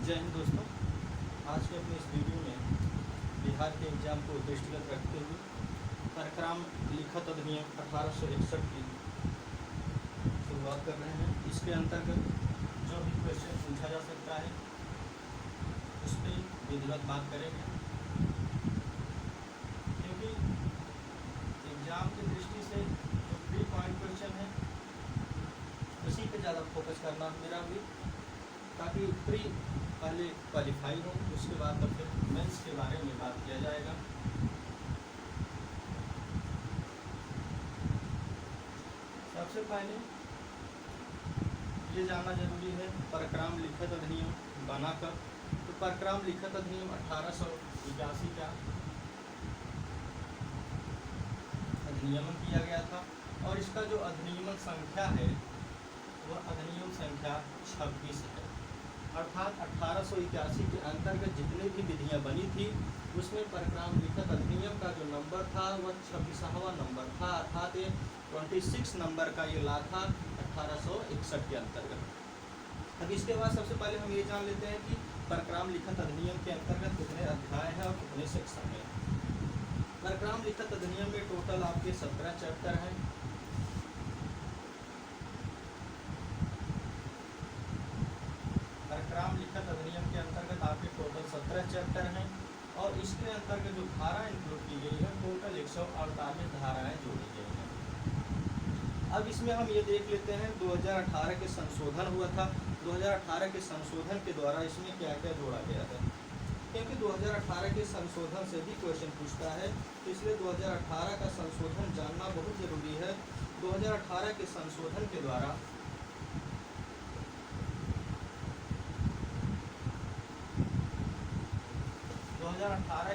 जय हिंद दोस्तों। आज के अपने इस वीडियो में बिहार के एग्ज़ाम को दृष्टिगत रखते हुए कार्यक्रम लिखत अधिनियम 1861 की शुरुआत कर रहे हैं। इसके अंतर्गत जो भी क्वेश्चन पूछा जा सकता है उस पर विधिवत बात करेंगे, क्योंकि एग्ज़ाम की दृष्टि से जो प्री पॉइंट क्वेश्चन है उसी पे ज़्यादा फोकस करना मेरा भी, ताकि प्री पहले क्वालिफाई हो, उसके बाद तो फिर मेंस के बारे में बात किया जाएगा। सबसे पहले ये जानना जरूरी है परक्राम लिखत अधिनियम बना कर। तो परक्राम लिखत अधिनियम 1881 का अधिनियमन किया गया था और इसका जो अधिनियमन संख्या है वह अधिनियम संख्या 26 है। अर्थात 1881 के अंतर्गत जितनी भी विधियाँ बनी थी उसमें परक्राम लिखत अधिनियम का जो नंबर था वह 26वां नंबर था, अर्थात ये 26 नंबर का ये ला था 1861 के अंतर्गत। अब इसके बाद सबसे पहले हम ये जान लेते हैं कि परक्राम लिखत अधिनियम के अंतर्गत कितने अध्याय हैं और कितने सेक्शन हैं। परक्राम लिखत अधिनियम में टोटल आपके 17 चैप्टर हैं। परक्राम लिखत अधिनियम के अंतर्गत आपके टोटल 17 चैप्टर हैं और इसके अंतर्गत जो धारा इंक्लूड की गई है टोटल 148 धाराएं जोड़ी गई हैं। अब इसमें हम ये देख लेते हैं 2018 के संशोधन हुआ था। 2018 के संशोधन के द्वारा इसमें क्या क्या जोड़ा गया है, क्योंकि 2018 के संशोधन से भी क्वेश्चन पूछता है, तो इसलिए 2018 का संशोधन जानना बहुत ज़रूरी है। 2018 के संशोधन के द्वारा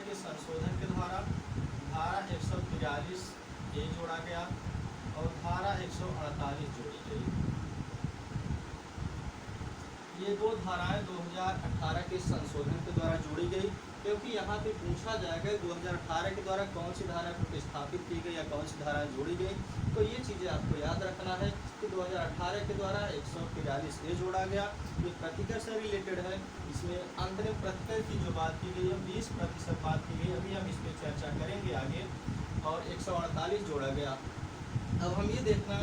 के संशोधन के द्वारा धारा 143 ये जोड़ा गया और धारा 148 जोड़ी गई। ये दो धाराएं 2018 के संशोधन के द्वारा जोड़ी गई, क्योंकि यहाँ पे पूछा जाएगा 2018 के द्वारा कौन सी धारा प्रतिस्थापित की गई या कौन सी धारा जोड़ी गई। तो ये चीज़ें आपको याद रखना है कि 2018 के द्वारा 143 ये जोड़ा गया, ये प्रतिकर से रिलेटेड है। इसमें अंतरिम प्रतिकर की जो बात की गई है 20% बात की गई, अभी हम इस पर चर्चा करेंगे आगे। और 148 जोड़ा गया। अब हम ये देखना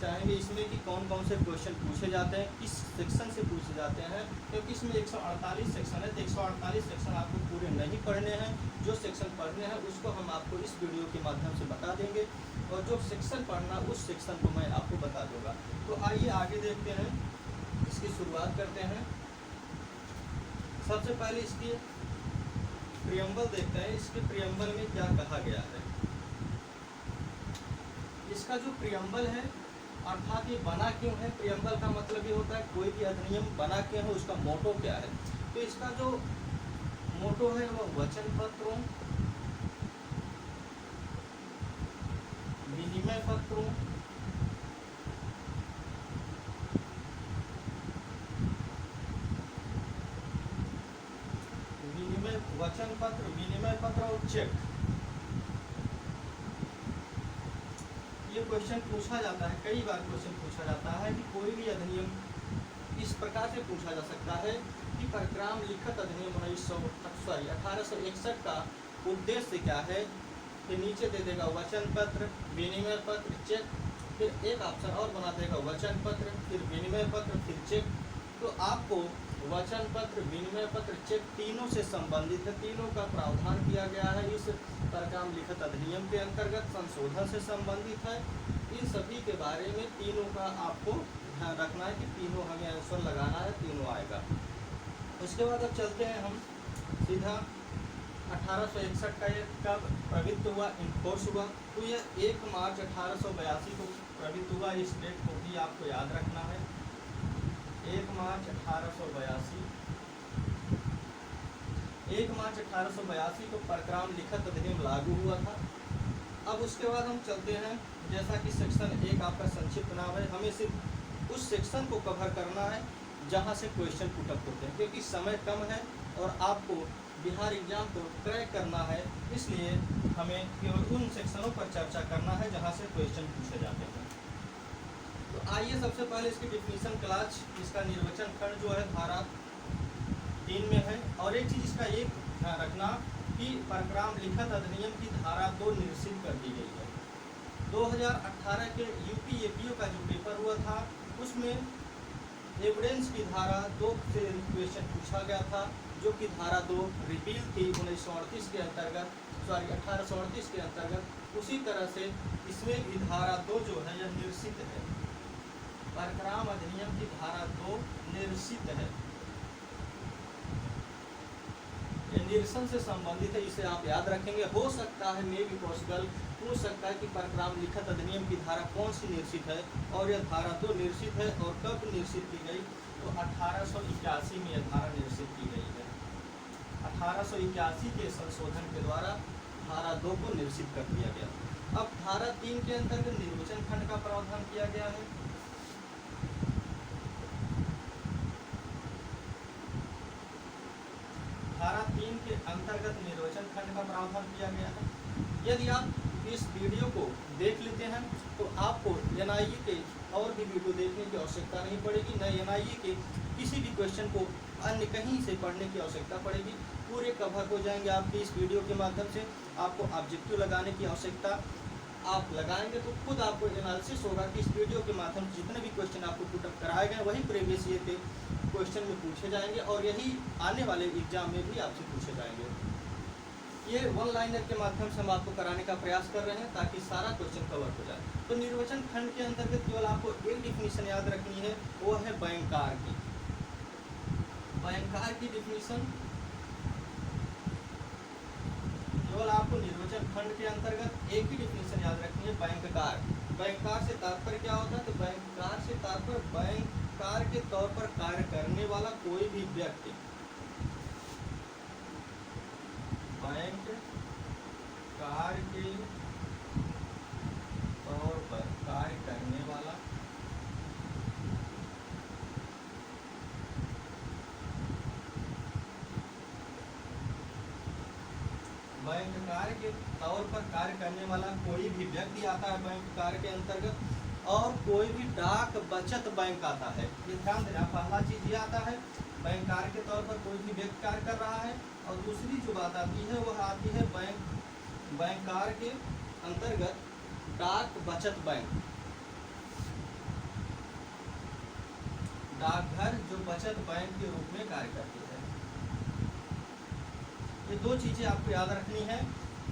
चाहेंगे इसमें कि कौन कौन से क्वेश्चन पूछे जाते हैं, किस सेक्शन से पूछे जाते हैं, क्योंकि इसमें 148 सेक्शन है। तो 148 सेक्शन आपको पूरे नहीं पढ़ने हैं, जो सेक्शन पढ़ने हैं उसको हम आपको इस वीडियो के माध्यम से बता देंगे और जो सेक्शन पढ़ना उस सेक्शन को मैं आपको बता दूंगा। तो आइए आगे देखते हैं, इसकी शुरुआत करते हैं। सबसे पहले इसकी प्रियम्बल देखते हैं, इसके प्रियम्बल में क्या कहा गया है। इसका जो प्रियम्बल है अर्थात ये बना क्यों है, प्रियम्बल का मतलब ये होता है कोई भी अधिनियम बना क्यों है, उसका मोटो क्या है। तो इसका जो मोटो है वो वचन पत्रों, विनिमय पत्रों, वचन पत्र, विनिमय पत्र और चेक, ये क्वेश्चन पूछा जाता है। कई बार क्वेश्चन पूछा जाता है कि कोई भी अधिनियम इस प्रकार से पूछा जा सकता है कि परक्राम लिखत अधिनियम 1861 का उद्देश्य क्या है। फिर नीचे दे देगा वचन पत्र, विनिमय पत्र, चेक, फिर एक ऑप्शन और बना देगा वचन पत्र, फिर विनिमय पत्र, फिर चेक। तो आपको वचन पत्र, विनिमय पत्र, चेक तीनों से संबंधित है, तीनों का प्रावधान किया गया है इस परक्राम लिखत अधिनियम के अंतर्गत, संशोधन से संबंधित है। इन सभी के बारे में तीनों का आपको ध्यान रखना है कि तीनों हमें आंसर लगाना है, तीनों आएगा। उसके बाद अब चलते हैं हम सीधा 1861 का ये कब प्रवृत्त हुआ, इन्फोर्स हुआ। तो यह 1 मार्च 1882 को प्रवृत्त हुआ। इस डेट को भी आपको याद रखना है, 1 मार्च 1882। 1 मार्च 1882 को परक्राम लिखत अधिनियम लागू हुआ था। अब उसके बाद हम चलते हैं, जैसा कि सेक्शन 1 आपका संक्षिप्त नाम है, हमें सिर्फ उस सेक्शन को कवर करना है जहां से क्वेश्चन पुटअप होते हैं, क्योंकि समय कम है और आपको बिहार एग्जाम को क्रैक करना है, इसलिए हमें केवल उन सेक्शनों पर चर्चा करना है जहां से क्वेश्चन पूछे जाते हैं। तो आइए सबसे पहले इसकी डिफिनीशन क्लास, इसका निर्वचन खंड जो है धारा 3 में है। और एक चीज़ इसका एक ध्यान रखना कि परक्राम लिखत अधिनियम की धारा 2 निरसित कर दी गई है। 2018 के यूपी एपीओ का जो पेपर हुआ था उसमें एविडेंस की धारा 2 से क्वेश्चन पूछा गया था, जो कि धारा 2 रिपील थी 1938 के अंतर्गत, 1838 के अंतर्गत। उसी तरह से इसमें भी धारा 2 जो है यह निरसित है। परक्राम अधिनियम की धारा 2 निरसित है, ये निरसन से संबंधित है, इसे आप याद रखेंगे। हो सकता है मे बी पॉसिबल पूछ सकता है कि परक्राम लिखत अधिनियम की धारा कौन सी निरसित है, और यह धारा 2 निरसित है। और कब निरसित की गई, तो 1881 में यह धारा निरसित की गई है। 1881 के संशोधन के द्वारा धारा 2 को निरसित कर दिया गया। अब धारा 3 के अंतर्गत निर्वचन खंड का प्रावधान किया गया है। धारा 3 के अंतर्गत निर्वचन खंड का प्रावधान किया गया है। यदि आप इस वीडियो को देख लेते हैं तो आपको एनआईए के और भी वीडियो देखने की आवश्यकता नहीं पड़ेगी, न एनआईए के किसी भी क्वेश्चन को अन्य कहीं से पढ़ने की आवश्यकता पड़ेगी। पूरे कवर हो जाएंगे आपकी इस वीडियो के माध्यम से। आपको ऑब्जेक्टिव लगाने की आवश्यकता आप लगाएंगे तो खुद आपको एनालिसिस होगा कि इस वीडियो के माध्यम से जितने भी क्वेश्चन आपको पुटअप कराए गए वही प्रीवियस ईयर के क्वेश्चन में पूछे जाएंगे, और यही आने वाले एग्जाम में भी आपसे पूछे जाएंगे। ये वन लाइनर के माध्यम से हम आपको कराने का प्रयास कर रहे हैं ताकि सारा क्वेश्चन कवर हो जाए। तो निर्वचन खंड के अंतर्गत केवल आपको एक डिफिनीशन याद रखनी है, वो है बैंकार की। बैंकार की डिफिनीशन केवल आपको निर्वचन खंड के अंतर्गत एक ही डिफिनीशन याद रखनी है, बैंककार। बैंककार से तात्पर्य क्या होता है, तो बैंककार से तात्पर्य बैंककार के तौर पर कार्य करने वाला कोई भी व्यक्ति, बैंक कार्य के तौर पर कार्य करने वाला बैंक कार्य के तौर पर कार्य करने वाला कोई भी व्यक्ति आता है बैंक कार्य के अंतर्गत, और कोई भी डाक बचत बैंक आता है। ये ध्यान देना, पहला चीज ये आता है बैंक कार्य के तौर पर कोई भी व्यक्ति कार्य कर रहा है, और दूसरी जो बात आती है वह आती है बैंक कार्य के अंतर्गत डाक बचत बैंक, डाकघर जो बचत बैंक के रूप में कार्य करती है। ये दो चीजें आपको याद रखनी है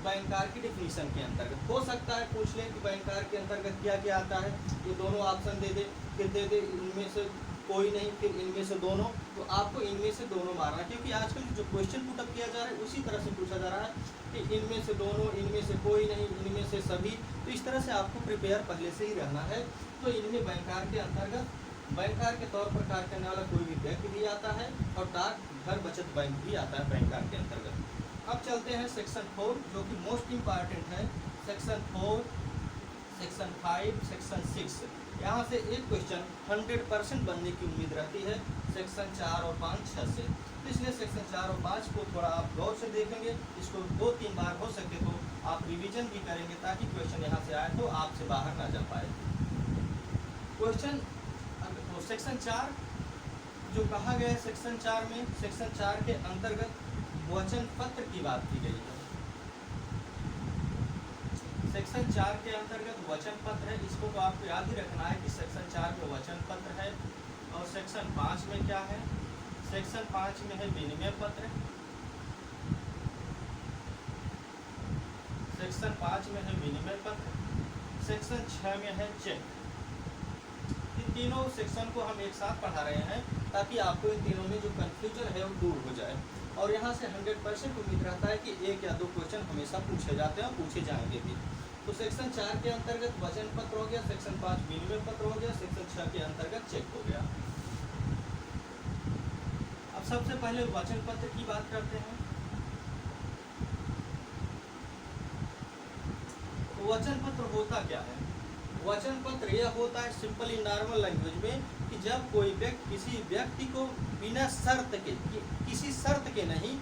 बैंकार की डिफिनीशन के अंतर्गत। हो सकता है पूछ लें कि बैंकार के अंतर्गत क्या क्या आता है, ये दोनों ऑप्शन दे दे, फिर दे दे इनमें से कोई नहीं, फिर इनमें से दोनों, तो आपको इनमें से दोनों मारना, क्योंकि आजकल जो क्वेश्चन पुटअप किया जा रहा है उसी तरह से पूछा जा रहा है कि इनमें से दोनों, इनमें से कोई नहीं, इनमें से सभी। तो इस तरह से आपको प्रिपेयर पहले से ही रहना है। तो इनमें बैंकार के अंतर्गत बैंकार के तौर पर कार्य करने वाला कोई भी व्यक्ति भी आता है, और डाक घर बचत बैंक भी आता है बैंकार के अंतर्गत। अब चलते हैं सेक्शन 4 जो कि मोस्ट इम्पॉर्टेंट है। सेक्शन 4, सेक्शन 5, सेक्शन 6, यहाँ से एक क्वेश्चन 100% बनने की उम्मीद रहती है सेक्शन 4 और 5, 6 से। तो इसलिए सेक्शन 4 और 5 को थोड़ा आप गौर से देखेंगे, इसको 2-3 बार हो सके तो आप रिवीजन भी करेंगे ताकि क्वेश्चन यहाँ से आए तो आपसे बाहर ना जा पाए क्वेश्चन। तो सेक्शन 4 जो कहा गया है सेक्शन 4 में, सेक्शन 4 के अंतर्गत वचन पत्र की बात की गई है। सेक्शन 4 के अंतर्गत वचन पत्र है, इसको तो आपको याद ही रखना है कि सेक्शन 4 में वचन पत्र है। और सेक्शन 5 में क्या है, सेक्शन 5 में है विनिमय पत्र, सेक्शन 5 में है विनिमय पत्र, सेक्शन 6 में है चेक। इन तीनों सेक्शन को हम एक साथ पढ़ा रहे हैं ताकि आपको इन तीनों में जो कंफ्यूजन है वो दूर हो जाए, और यहाँ से 100% उम्मीद रहता है कि 1 या 2 क्वेश्चन हमेशा पूछे जाते हैं और पूछे जाएंगे भी। तो सेक्शन 4 के अंतर्गत वचन पत्र हो गया, सेक्शन 5 विनिमय पत्र हो गया, सेक्शन 6 के अंतर्गत चेक हो गया। अब सबसे पहले वचन पत्र की बात करते हैं। तो वचन पत्र होता क्या है, वचन पत्र यह होता है सिंपली नॉर्मल लैंग्वेज में कि जब कोई व्यक्ति किसी व्यक्ति को बिना शर्त के, किसी शर्त के नहीं,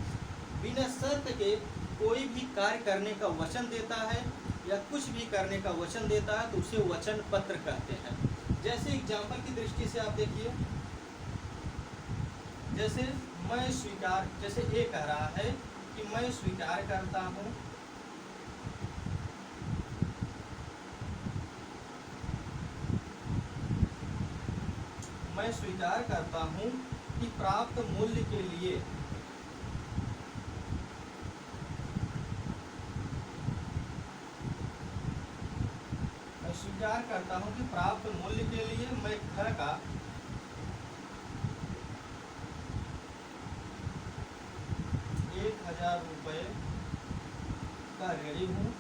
बिना शर्त के कोई भी कार्य करने का वचन देता है या कुछ भी करने का वचन देता है तो उसे वचन पत्र कहते हैं। जैसे एग्जाम्पल की दृष्टि से आप देखिए, जैसे मैं स्वीकार, जैसे ए कह रहा है कि मैं स्वीकार करता हूँ, मैं स्वीकार करता हूँ कि प्राप्त मूल्य के लिए मैं स्वीकार करता हूँ कि प्राप्त मूल्य के लिए मैं ख का 1000 रुपये का ऋणी हूँ,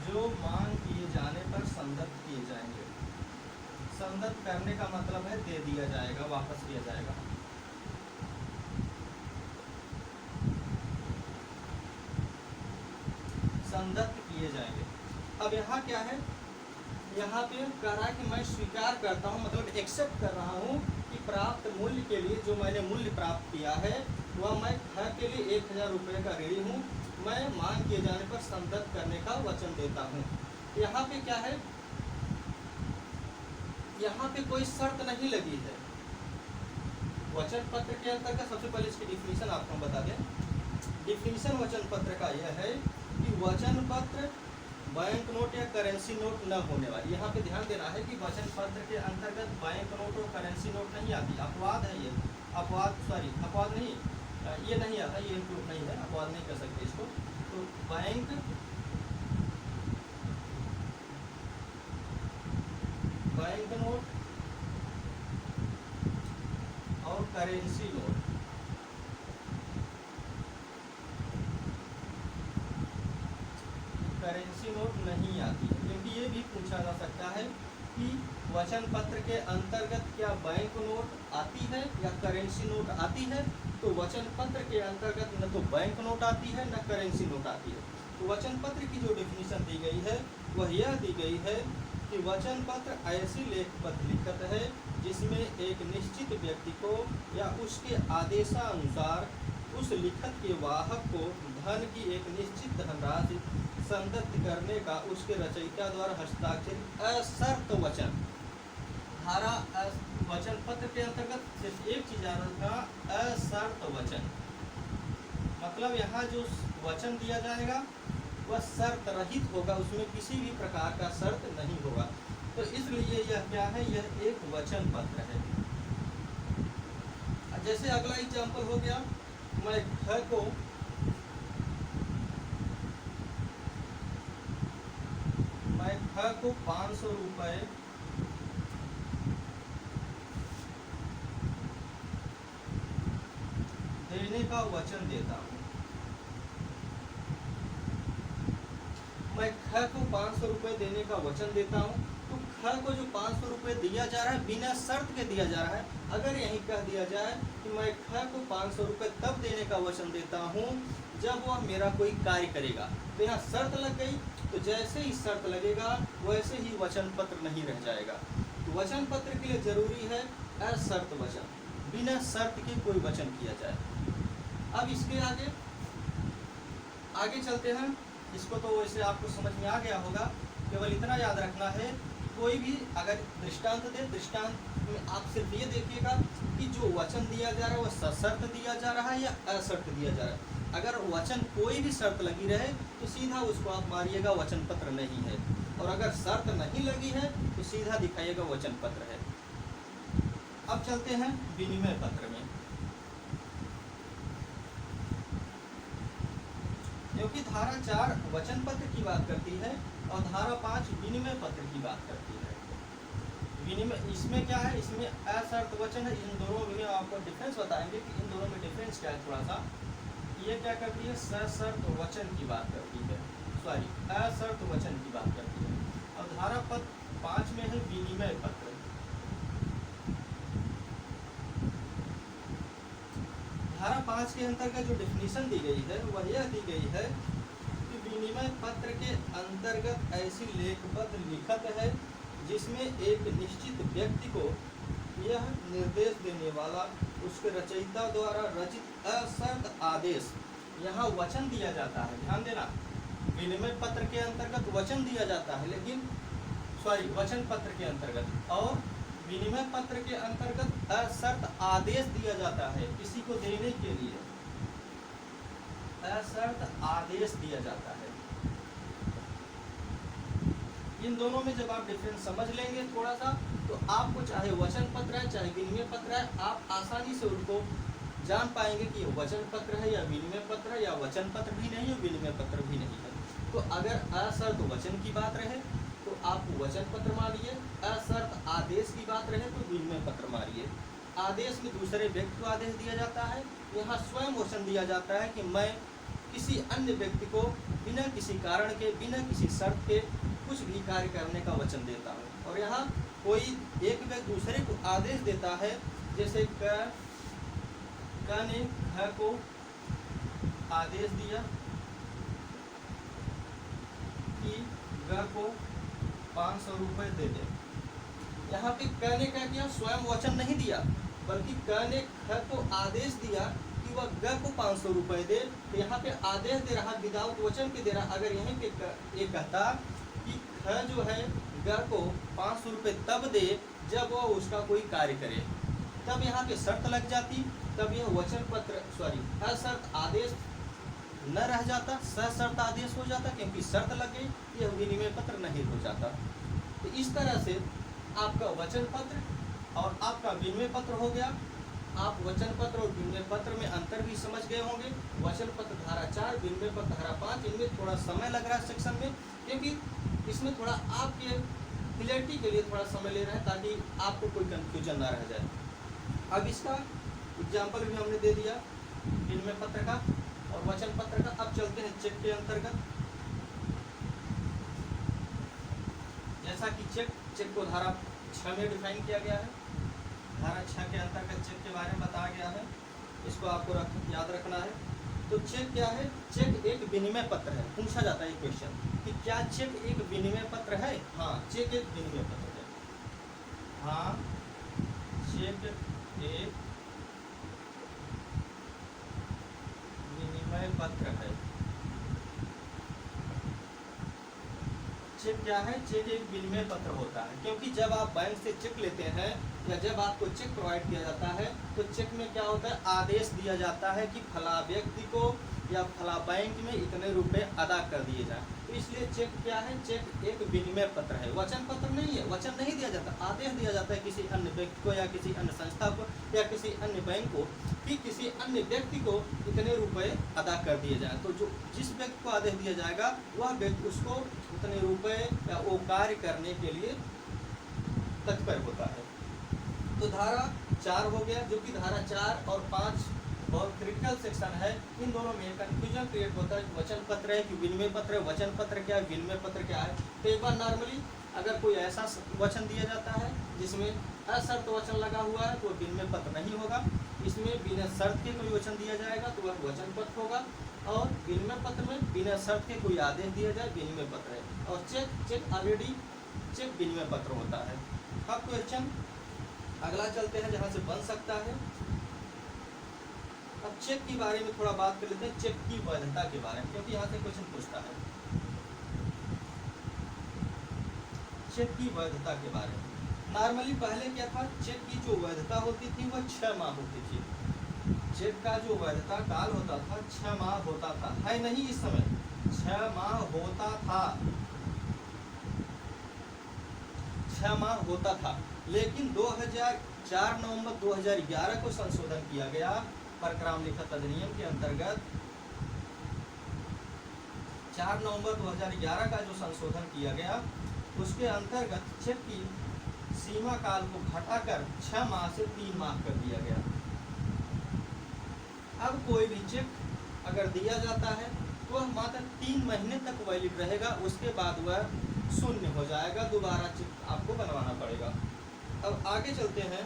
जो मांग किए जाने पर संदत्त किए जाएंगे। संदत्त करने का मतलब है दे दिया जाएगा, वापस किया जाएगा। संदत्त किए जाएंगे। अब यहाँ क्या है, यहाँ पे कह रहा है कि मैं स्वीकार करता हूँ, मतलब एक्सेप्ट कर रहा हूँ कि प्राप्त मूल्य के लिए, जो मैंने मूल्य प्राप्त किया है वह मैं ख के लिए 1000 रुपये का ऋणी हूँ, मैं मांग किए जाने पर संदत्त करने का वचन देता हूँ। यहाँ पे क्या है, यहाँ पे कोई शर्त नहीं लगी है। वचन पत्र के अंतर्गत सबसे पहले इसकी डिफिनीशन आपको हम बता दें। डिफिनीशन वचन पत्र का यह है कि वचन पत्र बैंक नोट या करेंसी नोट न होने वाली। यहाँ पे ध्यान देना है कि वचन पत्र के अंतर्गत बैंक नोट और करेंसी नोट नहीं आती। अपवाद है ये, अपवाद नहीं, ये नहीं आता, ये इंक्लूड नहीं है, अपवाद नहीं कर सकते इसको। तो बैंक नोट और करेंसी नोट, करेंसी नोट नहीं आती है। क्योंकि ये भी पूछा जा सकता है कि वचन पत्र के अंतर्गत क्या बैंक नोट आती है या करेंसी नोट आती है। तो वचन पत्र के अंतर्गत न तो बैंक नोट आती है न करेंसी नोट आती है। तो वचन पत्र की जो डेफिनेशन दी गई है वह यह दी गई है कि वचन पत्र ऐसी लेखबद्ध लिखत है जिसमें एक निश्चित व्यक्ति को या उसके आदेशानुसार उस लिखत के वाहक को धन की एक निश्चित धनराशि संदत्त करने का उसके रचयिता द्वारा हस्ताक्षरित असर्त वचन। धारा वचन पत्र के अंतर्गत सिर्फ एक चीज आ रहा था, असर्त वचन। मतलब यहाँ जो वचन दिया जाएगा वह शर्त रहित होगा, उसमें किसी भी प्रकार का शर्त नहीं होगा। तो इसलिए यह क्या है, यह एक वचन पत्र है। जैसे अगला एग्जाम्पल हो गया, मैं ख को मैं ख को 500 रुपये देने का वचन देता हूँ। मैं ख को 500 रुपये देने का वचन देता हूँ। तो ख को जो 500 रुपये दिया जा रहा है बिना शर्त के दिया जा रहा है। अगर यहीं कह दिया जाए कि मैं ख को 500 रुपये तब देने का वचन देता हूँ जब वह मेरा कोई कार्य करेगा, तो यहाँ शर्त लग गई। तो जैसे ही शर्त लगेगा वैसे ही वचन पत्र नहीं रह जाएगा। तो वचन पत्र के लिए जरूरी है असर्त वचन, बिना शर्त के कोई वचन किया जाए। अब इसके आगे चलते हैं। इसको तो वैसे आपको समझ में आ गया होगा, केवल इतना याद रखना है कोई भी अगर दृष्टांत दे, दृष्टांत में आप सिर्फ ये देखिएगा कि जो वचन दिया जा रहा है वह सशर्त दिया जा रहा है या अशर्त दिया जा रहा है। अगर वचन कोई भी शर्त लगी रहे तो सीधा उसको आप मारिएगा वचन पत्र नहीं है, और अगर शर्त नहीं लगी है तो सीधा दिखाइएगा वचन पत्र है। अब चलते हैं विनिमय पत्र में, क्योंकि धारा 4 वचन पत्र की बात करती है और धारा 5 विनिमय पत्र की बात करती है। विनिमय इसमें क्या है, इसमें असर्त वचन है। इन दोनों में आपको डिफरेंस बताएंगे कि इन दोनों में डिफरेंस क्या है थोड़ा सा। ये क्या करती है, सशर्त वचन की बात करती है, सॉरी असर्त वचन की बात करती है। और धारा पत्र 5 में है विनिमय पत्र। धारा 5 के अंतर्गत जो डेफिनेशन दी गई है वह यह दी गई है कि विनिमय पत्र के अंतर्गत ऐसी लेखबद्ध लिखत है जिसमें एक निश्चित व्यक्ति को यह निर्देश देने वाला उसके रचयिता द्वारा रचित असर्त आदेश, यहाँ वचन दिया जाता है। ध्यान देना, विनिमय पत्र के अंतर्गत वचन दिया जाता है, लेकिन सॉरी वचन पत्र के अंतर्गत। और विनिमय पत्र के अंतर्गत असर्त आदेश दिया जाता है किसी को देने के लिए, असर्त आदेश दिया जाता है। इन दोनों में जब आप डिफरेंस समझ लेंगे थोड़ा सा, तो आपको चाहे वचन पत्र है चाहे विनिमय पत्र है, आप आसानी से उनको जान पाएंगे कि ये वचन पत्र है या विनिमय पत्र है, या वचन पत्र भी नहीं है विनिमय पत्र भी नहीं है। तो अगर असर्त वचन की बात रहे तो आप वचन पत्र मानिए, असर्त आदेश की बात रहे तो विनिमय पत्र मानिए। आदेश में दूसरे व्यक्ति को आदेश दिया जाता है, यहाँ स्वयं वचन दिया जाता है कि मैं किसी अन्य व्यक्ति को बिना किसी कारण के, बिना किसी शर्त के कुछ भी कार्य करने का वचन देता हूँ। और यहाँ कोई एक व्यक्ति दूसरे को आदेश देता है, जैसे क ने ख को आदेश दिया कि ग को 500 रुपये दे दे। यहाँ पे क ने क्या किया, स्वयं वचन नहीं दिया, बल्कि क ने ख को आदेश दिया कि वह ग को 500 रुपये दे। तो यहाँ पे आदेश दे रहा, विदाउट वचन के दे रहा। अगर यहीं पे ये कहता कि ख जो है ग को 500 रुपये तब दे जब वह उसका कोई कार्य करे, तब यहाँ पे शर्त लग जाती, तब यह वचन पत्र सॉरी असर्त आदेश न रह जाता, सशर्त आदेश हो जाता, क्योंकि शर्त लग गई, यह विनिमय पत्र नहीं हो जाता। तो इस तरह से आपका वचन पत्र और आपका विनिमय पत्र हो गया। आप वचन पत्र और विनिमय पत्र में अंतर भी समझ गए होंगे। वचन पत्र धारा 4, विनिमय पत्र धारा 5। इनमें थोड़ा समय लग रहा है सेक्शन में, क्योंकि इसमें थोड़ा आपके क्लियरिटी के लिए थोड़ा समय ले रहे हैं, ताकि आपको कोई कंफ्यूजन ना रह जाए। अब इसका एग्जाम्पल भी हमने दे दिया विनिमय पत्र का और वचन पत्र का। अब चलते हैं चेक के अंतर्गत। जैसा कि चेक को धारा 6 में डिफाइन किया गया है। धारा 6 के अंतर्गत चेक के बारे में बताया गया है, इसको आपको याद रखना है। तो चेक क्या है? चेक एक विनिमय पत्र है। पूछा जाता है क्वेश्चन कि क्या चेक एक विनिमय पत्र है? हाँ, चेक एक विनिमय पत्र है। हाँ, चेक एक विनिमय पत्र है। चेक क्या है? चेक एक विनिमय पत्र होता है, क्योंकि जब आप बैंक से चेक लेते हैं या जब आपको चेक प्रोवाइड किया जाता है, तो चेक में क्या होता है? आदेश दिया जाता है कि फला व्यक्ति को या फला बैंक में इतने रुपए अदा कर दिए जाए। तो इसलिए चेक क्या है? चेक एक विनिमय पत्र है, वचन पत्र नहीं है। वचन नहीं दिया जाता, आदेश दिया जाता है किसी अन्य व्यक्ति को या किसी अन्य संस्था को या किसी अन्य बैंक को कि किसी अन्य व्यक्ति को इतने रुपए अदा कर दिए जाए। तो जो जिस व्यक्ति को आदेश दिया जाएगा वह व्यक्ति उसको उतने रुपए या वो कार्य करने के लिए तत्पर होता है। तो धारा 4 हो गया, जो कि धारा 4 और 5 बहुत क्रिटिकल सेक्शन है। इन दोनों में कंफ्यूजन क्रिएट होता है, वचन पत्र है कि विनिमय पत्र है, वचन पत्र क्या है, विनिमय पत्र क्या है। तो एक बार नॉर्मली अगर कोई ऐसा वचन दिया जाता है जिसमें असर्त वचन लगा हुआ है तो विनिमय पत्र नहीं होगा। इसमें बिना शर्त के कोई वचन दिया जाएगा तो वह वचन पत्र होगा, और विनिमय पत्र में बिना शर्त के कोई आदेश दिया जाए विनिमय पत्र है। और चेक ऑलरेडी चेक विनिमय पत्र होता है। अब क्वेश्चन अगला चलते हैं जहाँ से बन सकता है। अब चेक के बारे में थोड़ा बात कर लेते हैं, चेक की वैधता के बारे में, क्योंकि यहाँ से क्वेश्चन पूछता है चेक की वैधता के बारे में। नॉर्मली पहले क्या था? चेक की जो वैधता होती थी वह 6 माह होती थी। चेक का जो वैधता काल होता था 6 माह होता था, है नहीं इस समय 6 माह होता था, 6 माह होता था। लेकिन 4 नवंबर 2011 को संशोधन किया गया परक्राम लिखत अधिनियम के अंतर्गत। 4 नवंबर 2011 का जो संशोधन किया गया उसके अंतर्गत चेक की सीमा काल को घटाकर 6 माह से 3 माह कर दिया गया। अब कोई भी चेक अगर दिया जाता है तो वह मात्र 3 महीने तक वैलिड रहेगा, उसके बाद वह शून्य हो जाएगा, दोबारा चेक आपको बनवाना पड़ेगा। अब आगे चलते हैं।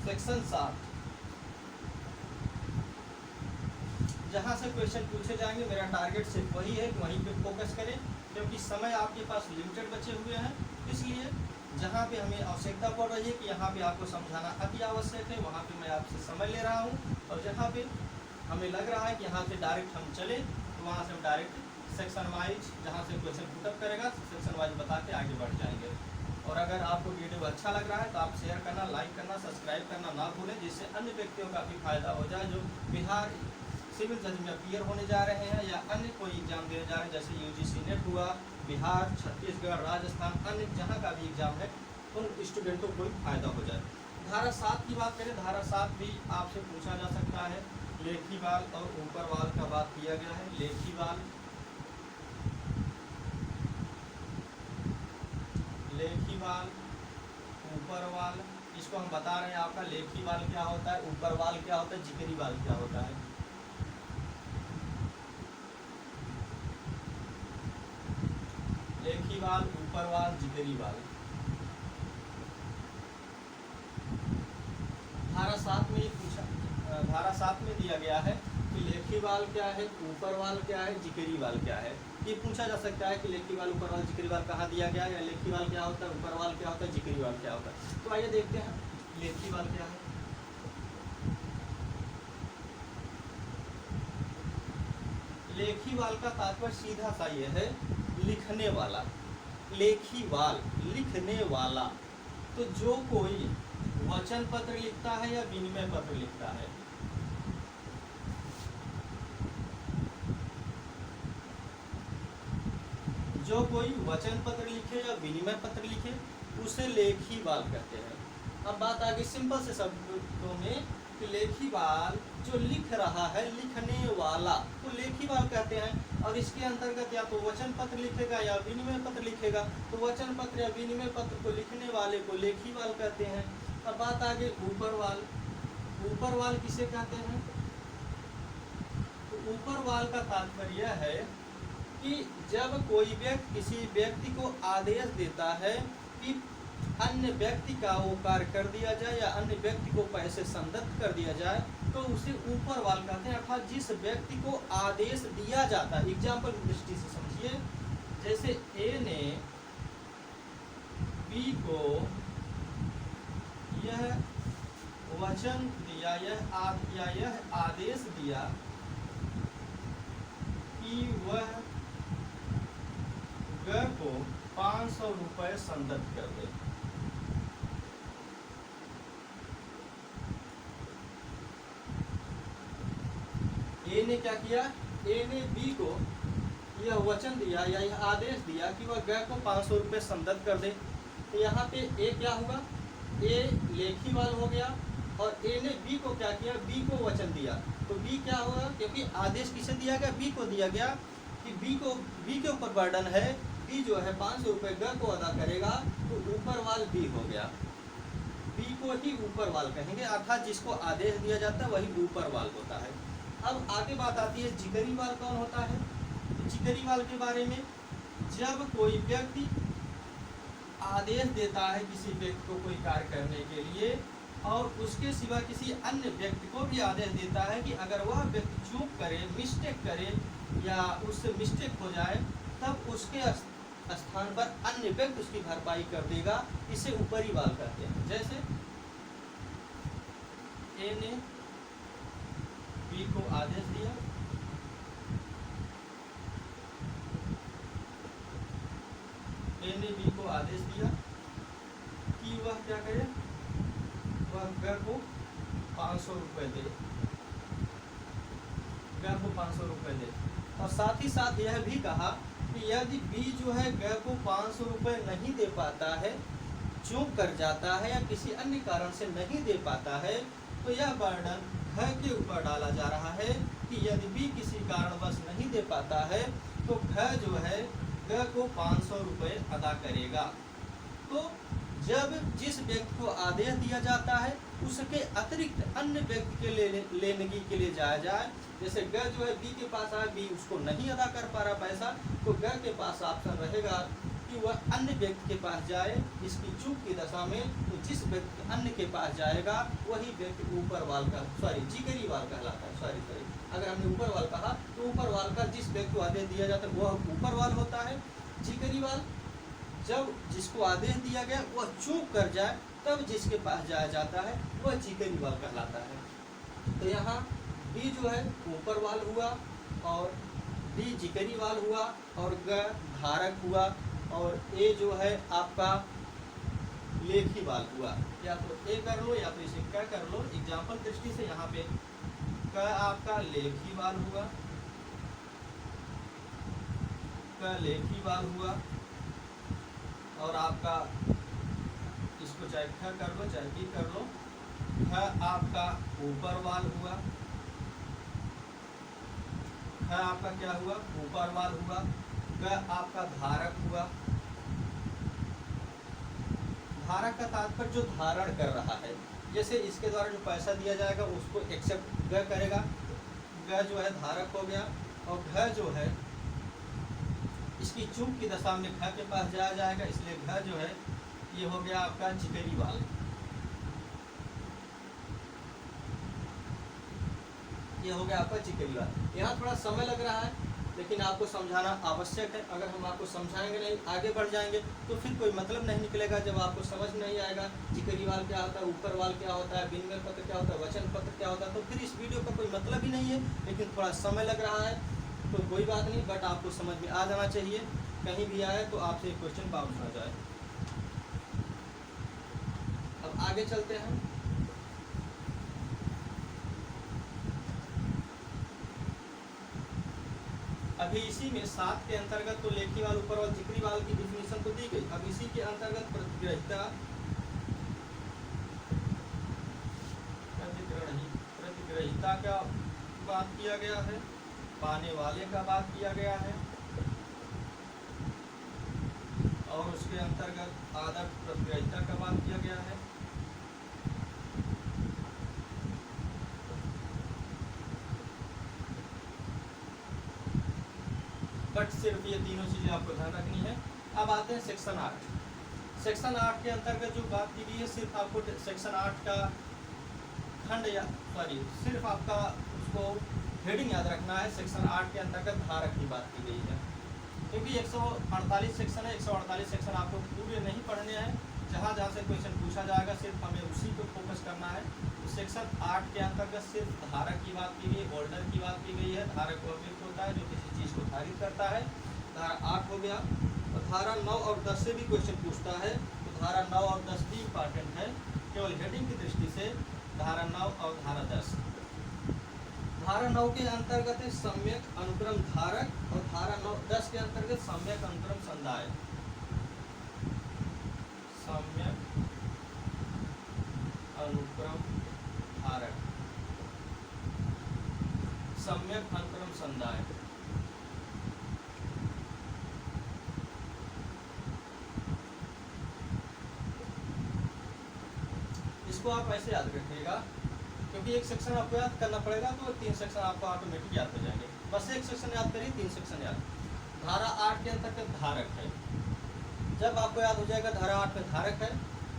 सेक्शन 7, जहां से क्वेश्चन पूछे जाएंगे। मेरा टारगेट सिर्फ वही है कि वहीं पे फोकस करें, क्योंकि समय आपके पास लिमिटेड बचे हुए हैं। इसलिए जहाँ पे हमें आवश्यकता पड़ रही है कि यहाँ पे आपको समझाना अति आवश्यक है, वहाँ पे मैं आपसे समय ले रहा हूँ। और जहाँ पे हमें लग रहा है कि यहाँ से डायरेक्ट हम चले तो वहाँ से हम डायरेक्ट सेक्शन वाइज जहाँ से क्वेश्चन पुटअप करेगा सेक्शन वाइज बता के आगे बढ़ जाएंगे। और अगर आपको वीडियो अच्छा लग रहा है तो आप शेयर करना, लाइक करना, सब्सक्राइब करना ना भूलें, जिससे अन्य व्यक्तियों का भी फायदा हो जाए जो बिहार सिविल जज में अपीयर होने जा रहे हैं या अन्य कोई एग्जाम देने जा रहे हैं, जैसे यूजीसी नेट हुआ, बिहार, छत्तीसगढ़, राजस्थान, अन्य जहाँ का भी एग्जाम है उन स्टूडेंटों को भी फायदा हो जाए। धारा 7 की बात करें, धारा 7 भी आपसे पूछा जा सकता है। लेखी वाल और ऊपर वाल का बात किया गया है। लेखी वाल, लेखी वाल, ऊपर वाल, इसको हम बता रहे हैं आपका लेखी वाल क्या होता है, ऊपर वाल क्या होता है, जिगरी वाल क्या होता है। लेखी वाल, ऊपर वाल, जिगरी वाल। धारा 7 में पूछा, धारा 7 में दिया गया है कि लेखी वाल क्या है, ऊपर वाल क्या है, जिगरी वाल क्या है। ये पूछा जा सकता है कि लेखी वाल, ऊपर वाल, जिगरी वाल कहाँ दिया गया है, या लेखी वाल क्या होता है, ऊपर वाल क्या होता है, जिगरी वाल क्या होता है। तो आइए देखते हैं लेखी वाल क्या है। लेखी वाल का तात्पर्य सीधा सा ये है, लिखने वाला। लेखी वाल, लिखने वाला। तो जो कोई वचन पत्र लिखता है या विनिमय पत्र लिखता है, जो कोई वचन पत्र लिखे या विनिमय पत्र लिखे उसे लेखी वाल कहते हैं। अब बात आ गई सिंपल से शब्दों में कि लेखी वाल जो लिख रहा है, लिखने वाला, तो लेखी वाल कहते हैं। और इसके अंतर्गत या तो वचन पत्र लिखेगा या विनिमय पत्र लिखेगा, तो वचन पत्र या विनिमय पत्र को लिखने वाले को लेखी वाल कहते हैं। अब बात आ गई ऊपर वाल। ऊपर वाल किसे कहते हैं? तो ऊपर वाल का तात्पर्य है कि जब कोई व्यक्ति किसी व्यक्ति को आदेश देता है कि अन्य व्यक्ति का वो कार्य कर दिया जाए या अन्य व्यक्ति को पैसे संदत्त कर दिया जाए, तो उसे ऊपर वाल कहते हैं। अर्थात जिस व्यक्ति को आदेश दिया जाता है, एग्जाम्पल की दृष्टि से समझिए, जैसे ए ने बी को यह वचन दिया, यह आदेश दिया कि वह ग को 500 रुपए संदत्त कर दे। ए ने क्या किया? ए ने बी को यह वचन दिया या यह आदेश दिया कि वह ग को 500 रुपए संदत्त कर दे। तो यहाँ पे ए क्या होगा? ए लेखी वाल हो गया। और ए ने बी को क्या किया? बी को वचन दिया। तो बी क्या होगा? क्योंकि आदेश किसे दिया गया? बी को दिया गया कि बी के ऊपर बर्डन है, बी जो है 500 रुपए ग को अदा करेगा, तो ऊपर वाल बी हो गया। बी को ही ऊपर वाल कहेंगे, अर्थात जिसको आदेश दिया जाता है वही ऊपर वाल होता है। अब आगे बात आती है जिगरी वाल कौन होता है। जिगरी वाल के बारे में, जब कोई व्यक्ति आदेश देता है किसी व्यक्ति को कोई कार्य करने के लिए और उसके सिवा किसी अन्य व्यक्ति को भी आदेश देता है कि अगर वह व्यक्ति चूक करे, मिस्टेक करे या उससे मिस्टेक हो जाए, तब उसके स्थान पर अन्य व्यक्ति उसकी भरपाई कर देगा, इसे ऊपरी वाल कहते हैं। जैसे ए ने बी को आदेश दिया, ए ने बी को आदेश दिया कि वह क्या करे, वह ग को 500 रुपए दे, ग को 500 रुपए दे। और साथ ही साथ यह भी कहा कि यदि बी जो है ग को 500 रुपए नहीं दे पाता है, चूक कर जाता है या किसी अन्य कारण से नहीं दे पाता है, तो यह बर्डन घ के ऊपर डाला जा रहा है कि यदि बी किसी कारणवश नहीं दे पाता है तो घ जो है ग को 500 रुपए अदा करेगा। तो जब जिस व्यक्ति को आदेश दिया जाता है उसके अतिरिक्त अन्य व्यक्ति के लेने के लिए जाया जाए, जैसे ग जो है बी के पास आया, बी उसको नहीं अदा कर पा रहा पैसा, तो ग के पास ऑप्शन रहेगा कि वह अन्य व्यक्ति के पास जाए इसकी चूक की दशा में। तो जिस व्यक्ति अन्य के पास जाएगा वही व्यक्ति ऊपर वाल का जिगरी वाल कहलाता है। सॉरी अगर हमने ऊपर वाल कहा तो ऊपर वाल का जिस व्यक्ति को आदेश दिया जाता है वह ऊपर वाल होता है। जिगरी वाल जब जिसको आदेश दिया गया वह चूक कर जाए तब जिसके पास जाया जाता है वह जिगरी वाल कहलाता है। तो यहाँ बी जो है ऊपर वाल हुआ, और डी जिकरी वाल हुआ, और ग धारक हुआ, और ए जो है आपका लेखी वाल हुआ। या तो ए कर लो या तो इसे क्या कर लो, एग्जाम्पल दृष्टि से यहाँ पे क आपका लेखी वाल हुआ, क लेखी वाल हुआ, और आपका इसको चाहे ख कर लो चाहे बी कर लो, ख आपका ऊपर वाल हुआ, ख आपका क्या हुआ ऊपर वाल हुआ, ग आपका धारक हुआ। धारक का तात्पर्य जो धारण कर रहा है, जैसे इसके द्वारा जो पैसा दिया जाएगा उसको एक्सेप्ट ग करेगा, ग जो है धारक हो गया, और घ जो है इसकी चूक की दशा में घ के पास जाया जाएगा, इसलिए घ जो है ये हो गया आपका जिकरी वाल। ये हो गया आपका जिकरी वाल। यहाँ थोड़ा समय लग रहा है लेकिन आपको समझाना आवश्यक है। अगर हम आपको समझाएंगे नहीं, आगे बढ़ जाएंगे तो फिर कोई मतलब नहीं निकलेगा। जब आपको समझ नहीं आएगा जिकरी वाल क्या होता है, ऊपर वाल क्या होता है, विनिमय पत्र क्या होता है, वचन पत्र क्या होता है, तो फिर इस वीडियो का कोई मतलब ही नहीं है। लेकिन थोड़ा समय लग रहा है तो कोई बात नहीं, बट आपको समझ में आ जाना चाहिए। कहीं भी आए तो आपसे क्वेश्चन बाउंस हो जाए। अब आगे चलते हैं। अभी इसी में 7 के अंतर्गत तो लेखी वाल, ऊपर वाल, जिकरी वाल की डिफिनीशन तो दी गई। अब इसी के अंतर्गत प्रतिग्रहिता का बात किया गया है, पाने वाले का बात किया गया है, और उसके अंतर्गत आदर्श प्रतिग्रहिता का बात किया गया है। बट सिर्फ ये तीनों चीजें आपको ध्यान रखनी है। अब आते हैं सेक्शन 8। सेक्शन 8 के अंतर्गत जो बात की गई है, सिर्फ आपको सेक्शन 8 का खंड या सिर्फ आपका उसको हेडिंग याद रखना है। सेक्शन 8 के अंतर्गत धारक की बात की गई है, क्योंकि 148 सेक्शन है। 148 सेक्शन आपको पूरे नहीं पढ़ने हैं। जहाँ जहाँ से क्वेश्चन पूछा जाएगा सिर्फ हमें उसी पर फोकस करना है। तो सेक्शन 8 के अंतर्गत सिर्फ धारक की बात की गई, होल्डर की बात की गई है। धारक वो व्यक्ति होता है जो किसी चीज़ को धारित करता है। धारा 8 हो गया। और धारा 9 और 10 से भी क्वेश्चन पूछता है, तो धारा 9 और 10 भी इम्पॉर्टेंट है। केवल हेडिंग की दृष्टि से धारा 9 और धारा 10। धारा 9 के अंतर्गत है सम्यक अनुक्रम धारक, और धारा 10 के अंतर्गत सम्यक अनुक्रम संदाय। सम्यक अनुक्रम धारक, सम्यक अनुक्रम संदाय। इसको आप ऐसे याद रखिएगा, क्योंकि एक सेक्शन आपको याद करना पड़ेगा तो 3 सेक्शन आपको ऑटोमेटिक याद हो जाएंगे। बस एक सेक्शन याद करिए, 3 सेक्शन याद। धारा 8 के अंतर्गत धारक है। जब आपको याद हो जाएगा धारा 8 में धारक है,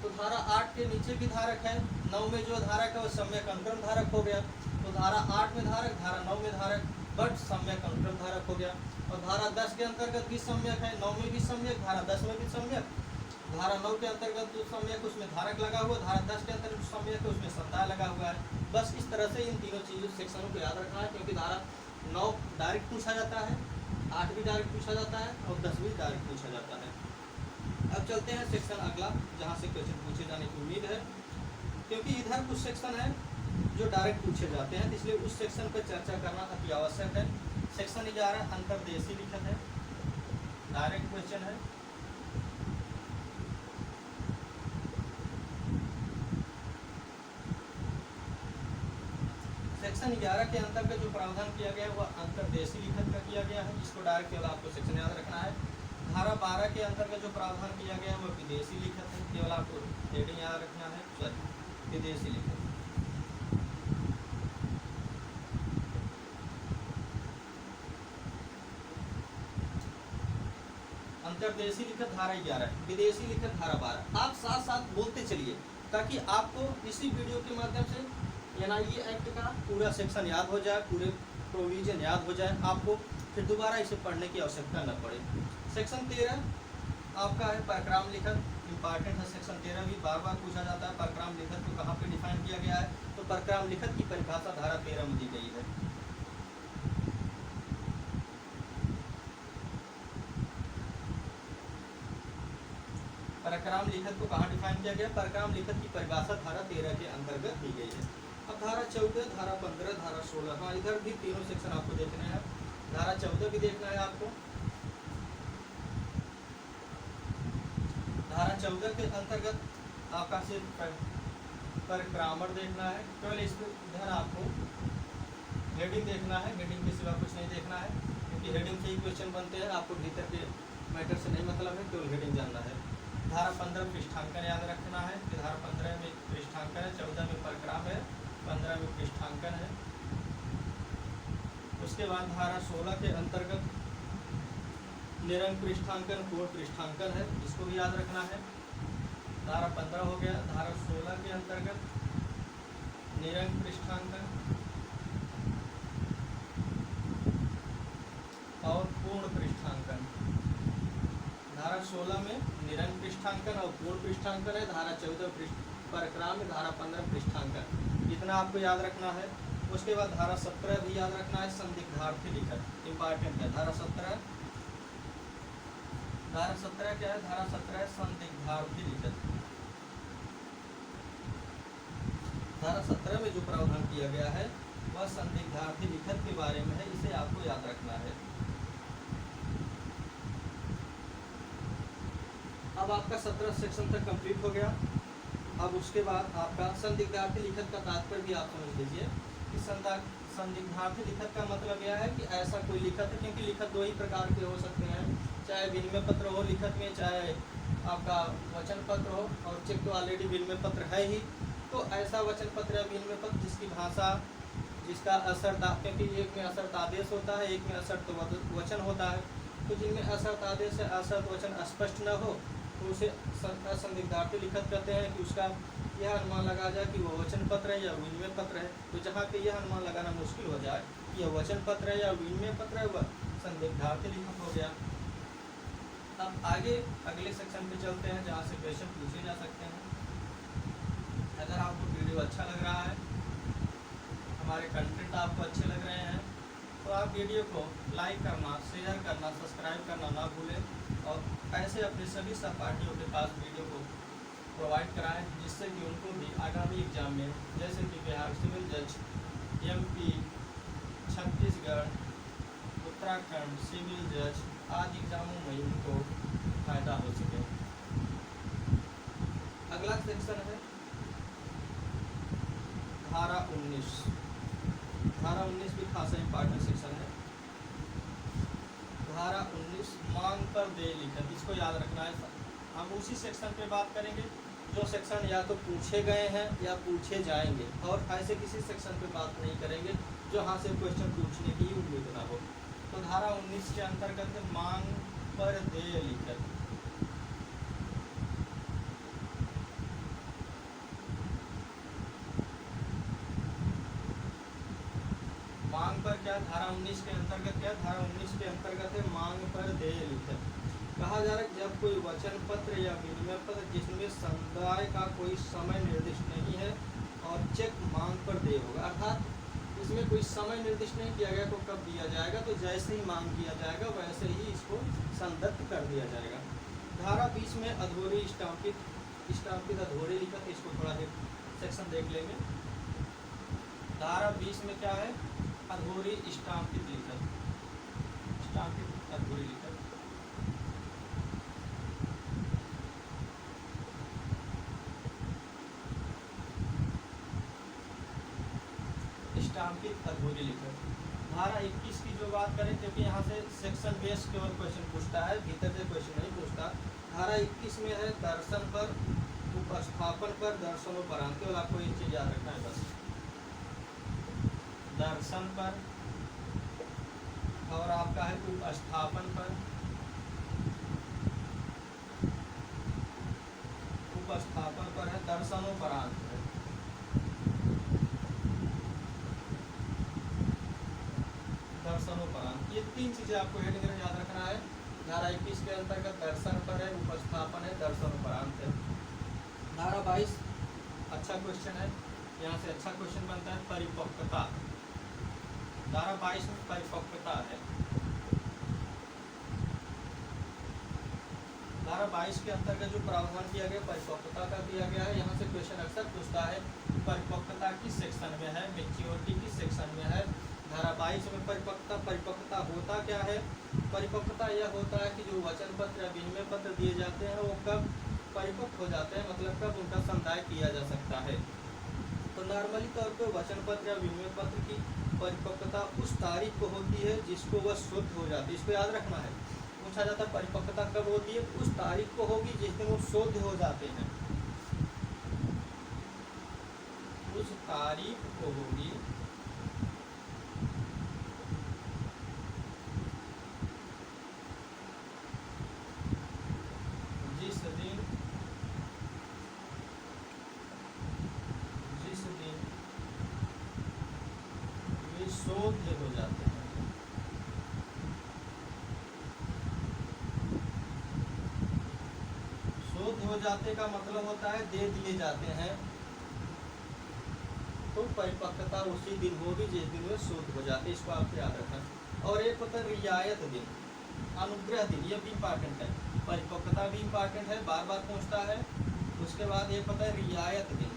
तो धारा 8 के नीचे भी धारक है। 9 में जो धारक है वो सम्यक अनुक्रम धारक हो गया। तो धारा 8 में धारक, धारा 9 में धारक, बट सम्यक अनुक्रम धारक हो गया। और धारा 10 के अंतर्गत भी सम्यक है, 9 में भी सम्यक, धारा 10 में भी सम्यक। धारा 9 के अंतर्गत जो सम्यक उसमें धारक लगा हुआ, धारा 10 के अंतर्गत जो सम्यक है उसमें संदाय लगा हुआ है। बस इस तरह से इन तीनों चीज़ों सेक्शनों को याद रखना है, क्योंकि धारा 9 डायरेक्ट पूछा जाता है, 8 भी डायरेक्ट पूछा जाता है, और 10 भी डायरेक्ट पूछा जाता है। अब चलते हैं सेक्शन अगला, जहाँ से क्वेश्चन पूछे जाने की उम्मीद है, क्योंकि इधर कुछ सेक्शन है जो डायरेक्ट पूछे जाते हैं, इसलिए उस सेक्शन पर चर्चा करना अति आवश्यक है। सेक्शन 11 अंतर्देशीय लिखत है, डायरेक्ट क्वेश्चन है। सेक्शन 11 के अंतर्गत जो प्रावधान किया गया है वह अंतर्देशीय लिखत का किया गया है, जिसको डायरेक्ट केवल आपको सेक्शन याद रखना है। धारा 12 के अंतर्गत जो प्रावधान किया गया है वह विदेशी लिखत है, केवल आपको हेडिंग याद रखना है, सॉरी विदेशी लिखत। अंतर्देशीय लिखत धारा 11, विदेशी लिखत धारा 12। आप साथ साथ बोलते चलिए ताकि आपको इसी वीडियो के माध्यम से एनआईए एक्ट का पूरा सेक्शन याद हो जाए, पूरे प्रोविजन याद हो जाए, आपको फिर दोबारा इसे पढ़ने की आवश्यकता न पड़े। सेक्शन 13 आपका है परक्राम लिखत, इम्पॉर्टेंट है। सेक्शन 13 भी बार बार पूछा जाता है। परक्राम लिखत को कहाँ पे डिफाइन किया गया है, तो तो परक्राम लिखत की परिभाषा धारा 13 में दी गई है। परक्राम लिखत को कहाँ डिफाइन किया गया? परक्राम लिखत की परिभाषा धारा 13 के अंतर्गत दी गई है। अब धारा 14, धारा 15, धारा 16, हाँ इधर भी तीनों सेक्शन आपको देखने हैं। धारा 14 भी देखना है आपको। धारा 14 के अंतर्गत आपका सिर्फ परक्रामर देखना है। केवल इधर आपको हेडिंग देखना है, हेडिंग के सिवा कुछ नहीं देखना है, क्योंकि हेडिंग से ही क्वेश्चन बनते हैं। आपको भीतर के मैटर से नहीं मतलब है, केवल हेडिंग जानना है। धारा 15 पृष्ठांकन याद रखना है कि धारा 15 में पृष्ठांकन है, 14 में परक्राम है, 15 में पृष्ठांकन है। उसके बाद धारा 16 के अंतर्गत निरंक पृष्ठांकन, पूर्ण पृष्ठांकन है, इसको भी याद रखना है। धारा 15 हो गया। धारा 16 के अंतर्गत निरंक पृष्ठांकन और पूर्ण पृष्ठांकन। धारा 16 में निरंक पृष्ठांकन और पूर्ण पृष्ठांकन है। धारा 14 परक्राम है। धारा 15 पृष्ठांकन। इतना आपको याद रखना है। उसके बाद धारा 17 भी याद रखना है, संदिग्धार्थी लिखत इंपॉर्टेंट है। धारा 17 क्या है? धारा 17 है संदिग्धार्थी लिखत। धारा 17 में जो प्रावधान किया गया है वह संदिग्धार्थी लिखत के बारे में है, इसे आपको याद रखना है। अब आपका 17 सेक्शन तक कंप्लीट हो गया। अब उसके बाद आपका संदिग्धार्थी लिखत का तात्पर्य भी आप समझ लीजिए कि संदिग्धार्थी लिखत का मतलब यह है कि ऐसा कोई लिखत है, क्योंकि लिखत दो ही प्रकार के हो सकते हैं, चाहे विनिमय पत्र हो लिखत में, चाहे आपका वचन पत्र हो। और चेक तो ऑलरेडी विनिमय पत्र है ही, तो ऐसा वचन पत्र या विनिमय पत्र जिसकी भाषा, जिसका असर, क्योंकि एक में असर्त आदेश होता है, एक में असर्त वचन होता है, तो जिनमें असर्त आदेश या असर्त वचन स्पष्ट न हो तो उसे असंदिग्धार्थी लिखत कहते हैं कि उसका यह अनुमान लगा जाए कि वह वचन पत्र है या विनिमय पत्र है। तो जहाँ पे यह अनुमान लगाना मुश्किल हो जाए कि यह वचन पत्र है या विनिमय पत्र है, वह संदिग्धार्थी लिखत हो गया। अब आगे अगले सेक्शन पे चलते हैं जहाँ से क्वेश्चन पूछे जा सकते हैं। अगर आपको वीडियो अच्छा लग रहा है, हमारे कंटेंट आपको अच्छे लग रहे हैं, तो आप वीडियो को लाइक करना, शेयर करना, सब्सक्राइब करना ना भूलें और ऐसे अपने सभी सहपाठियों के पास वीडियो को प्रोवाइड कराएं, जिससे कि उनको भी आगामी एग्जाम में, जैसे कि बिहार सिविल जज, MP, छत्तीसगढ़, उत्तराखंड सिविल जज आदि एग्जामों में उनको फायदा हो सके। अगला सेक्शन है धारा 19। धारा 19 भी खासा इंपॉर्टेंट सेक्शन है। धारा 19 मांग पर देय लिखत, इसको याद रखना है। हम उसी सेक्शन पे बात करेंगे जो सेक्शन या तो पूछे गए हैं या पूछे जाएंगे, और ऐसे किसी सेक्शन पे बात नहीं करेंगे जो यहाँ से क्वेश्चन पूछने की उम्मीद ना हो। तो धारा 19 के अंतर्गत है मांग पर देय लिखत। मांग पर क्या? धारा 19 के अंतर्गत क्या? धारा 19 के अंतर्गत है मांग पर देय लिखत। कहा जा रहा है जब कोई वचन पत्र या विनिमय पत्र जिसमें समुदाय का कोई समय निर्दिष्ट नहीं है और चेक मांग पर देय होगा, अर्थात इसमें कोई समय निर्दिष्ट नहीं किया गया तो कब दिया जाएगा, तो जैसे ही मांग किया जाएगा वैसे ही इसको संदत्त कर दिया जाएगा। धारा 20 में अधूरी स्टाम्पित अधूरी लिखत, इसको थोड़ा सेक्शन देख लेंगे। धारा 20 में क्या है? अधूरी स्टाम्पित लिखत, स्टाम्पित अधूरी लिखत। स्टाम्पित अधूरी लिखत। धारा 21 की जो बात करें, क्योंकि यहाँ से सेक्शन बेस केवल क्वेश्चन पूछता है, भीतर से क्वेश्चन नहीं पूछता। धारा 21 में है दर्शन पर, उपस्थापन पर, दर्शनोपरांत। केवल आपको एक चीज याद रखना है बस, दर्शन पर और आपका है उपस्थापन पर, उपस्थापन पर है, दर्शनोपरांत है। दर्शनोपरांत, ये तीन चीजें आपको हेडिंग में याद रखना है। धारा 21 के अंतर्गत दर्शन पर है, उपस्थापन है, दर्शनोपरांत है। धारा 22 अच्छा क्वेश्चन है, यहाँ से अच्छा क्वेश्चन बनता है परिपक्वता। धारा 22 में परिपक्वता है। धारा 22 के अंतर्गत जो प्रावधान किया गया परिपक्वता का दिया गया है। यहाँ से क्वेश्चन अक्सर पूछता है परिपक्वता किस सेक्शन में है, मेच्योरिटी किस सेक्शन में है। धारा 22 में परिपक्वता होता क्या है? परिपक्वता यह होता है कि जो वचन पत्र या विनिमय पत्र दिए जाते हैं वो कब परिपक्व हो जाते हैं, मतलब कब उनका संदाय किया जा सकता है। तो नॉर्मली तौर पर वचन पत्र या विनिमय पत्र की परिपक्वता उस तारीख को होती है जिसको वह शुद्ध हो जाती है। इसको याद रखना है। पूछा जाता है परिपक्वता कब होती है? उस तारीख को होगी जिस दिन वो शुद्ध हो जाते हैं। उस तारीख को होगी जिस दिन वे शुद्ध हो जाते हैं। शुद्ध हो जाते का मतलब होता है दे दिए जाते हैं। तो परिपक्वता उसी दिन होगी जिस दिन वे शुद्ध हो जाते हैं। इसको आपको याद रखना। और एक होता है रियायत दिन, अनुग्रह दिन, ये भी इम्पॉर्टेंट है। परिपक्वता भी इम्पॉर्टेंट है, बार बार पूछता है। उसके बाद एक होता है रियायत दिन।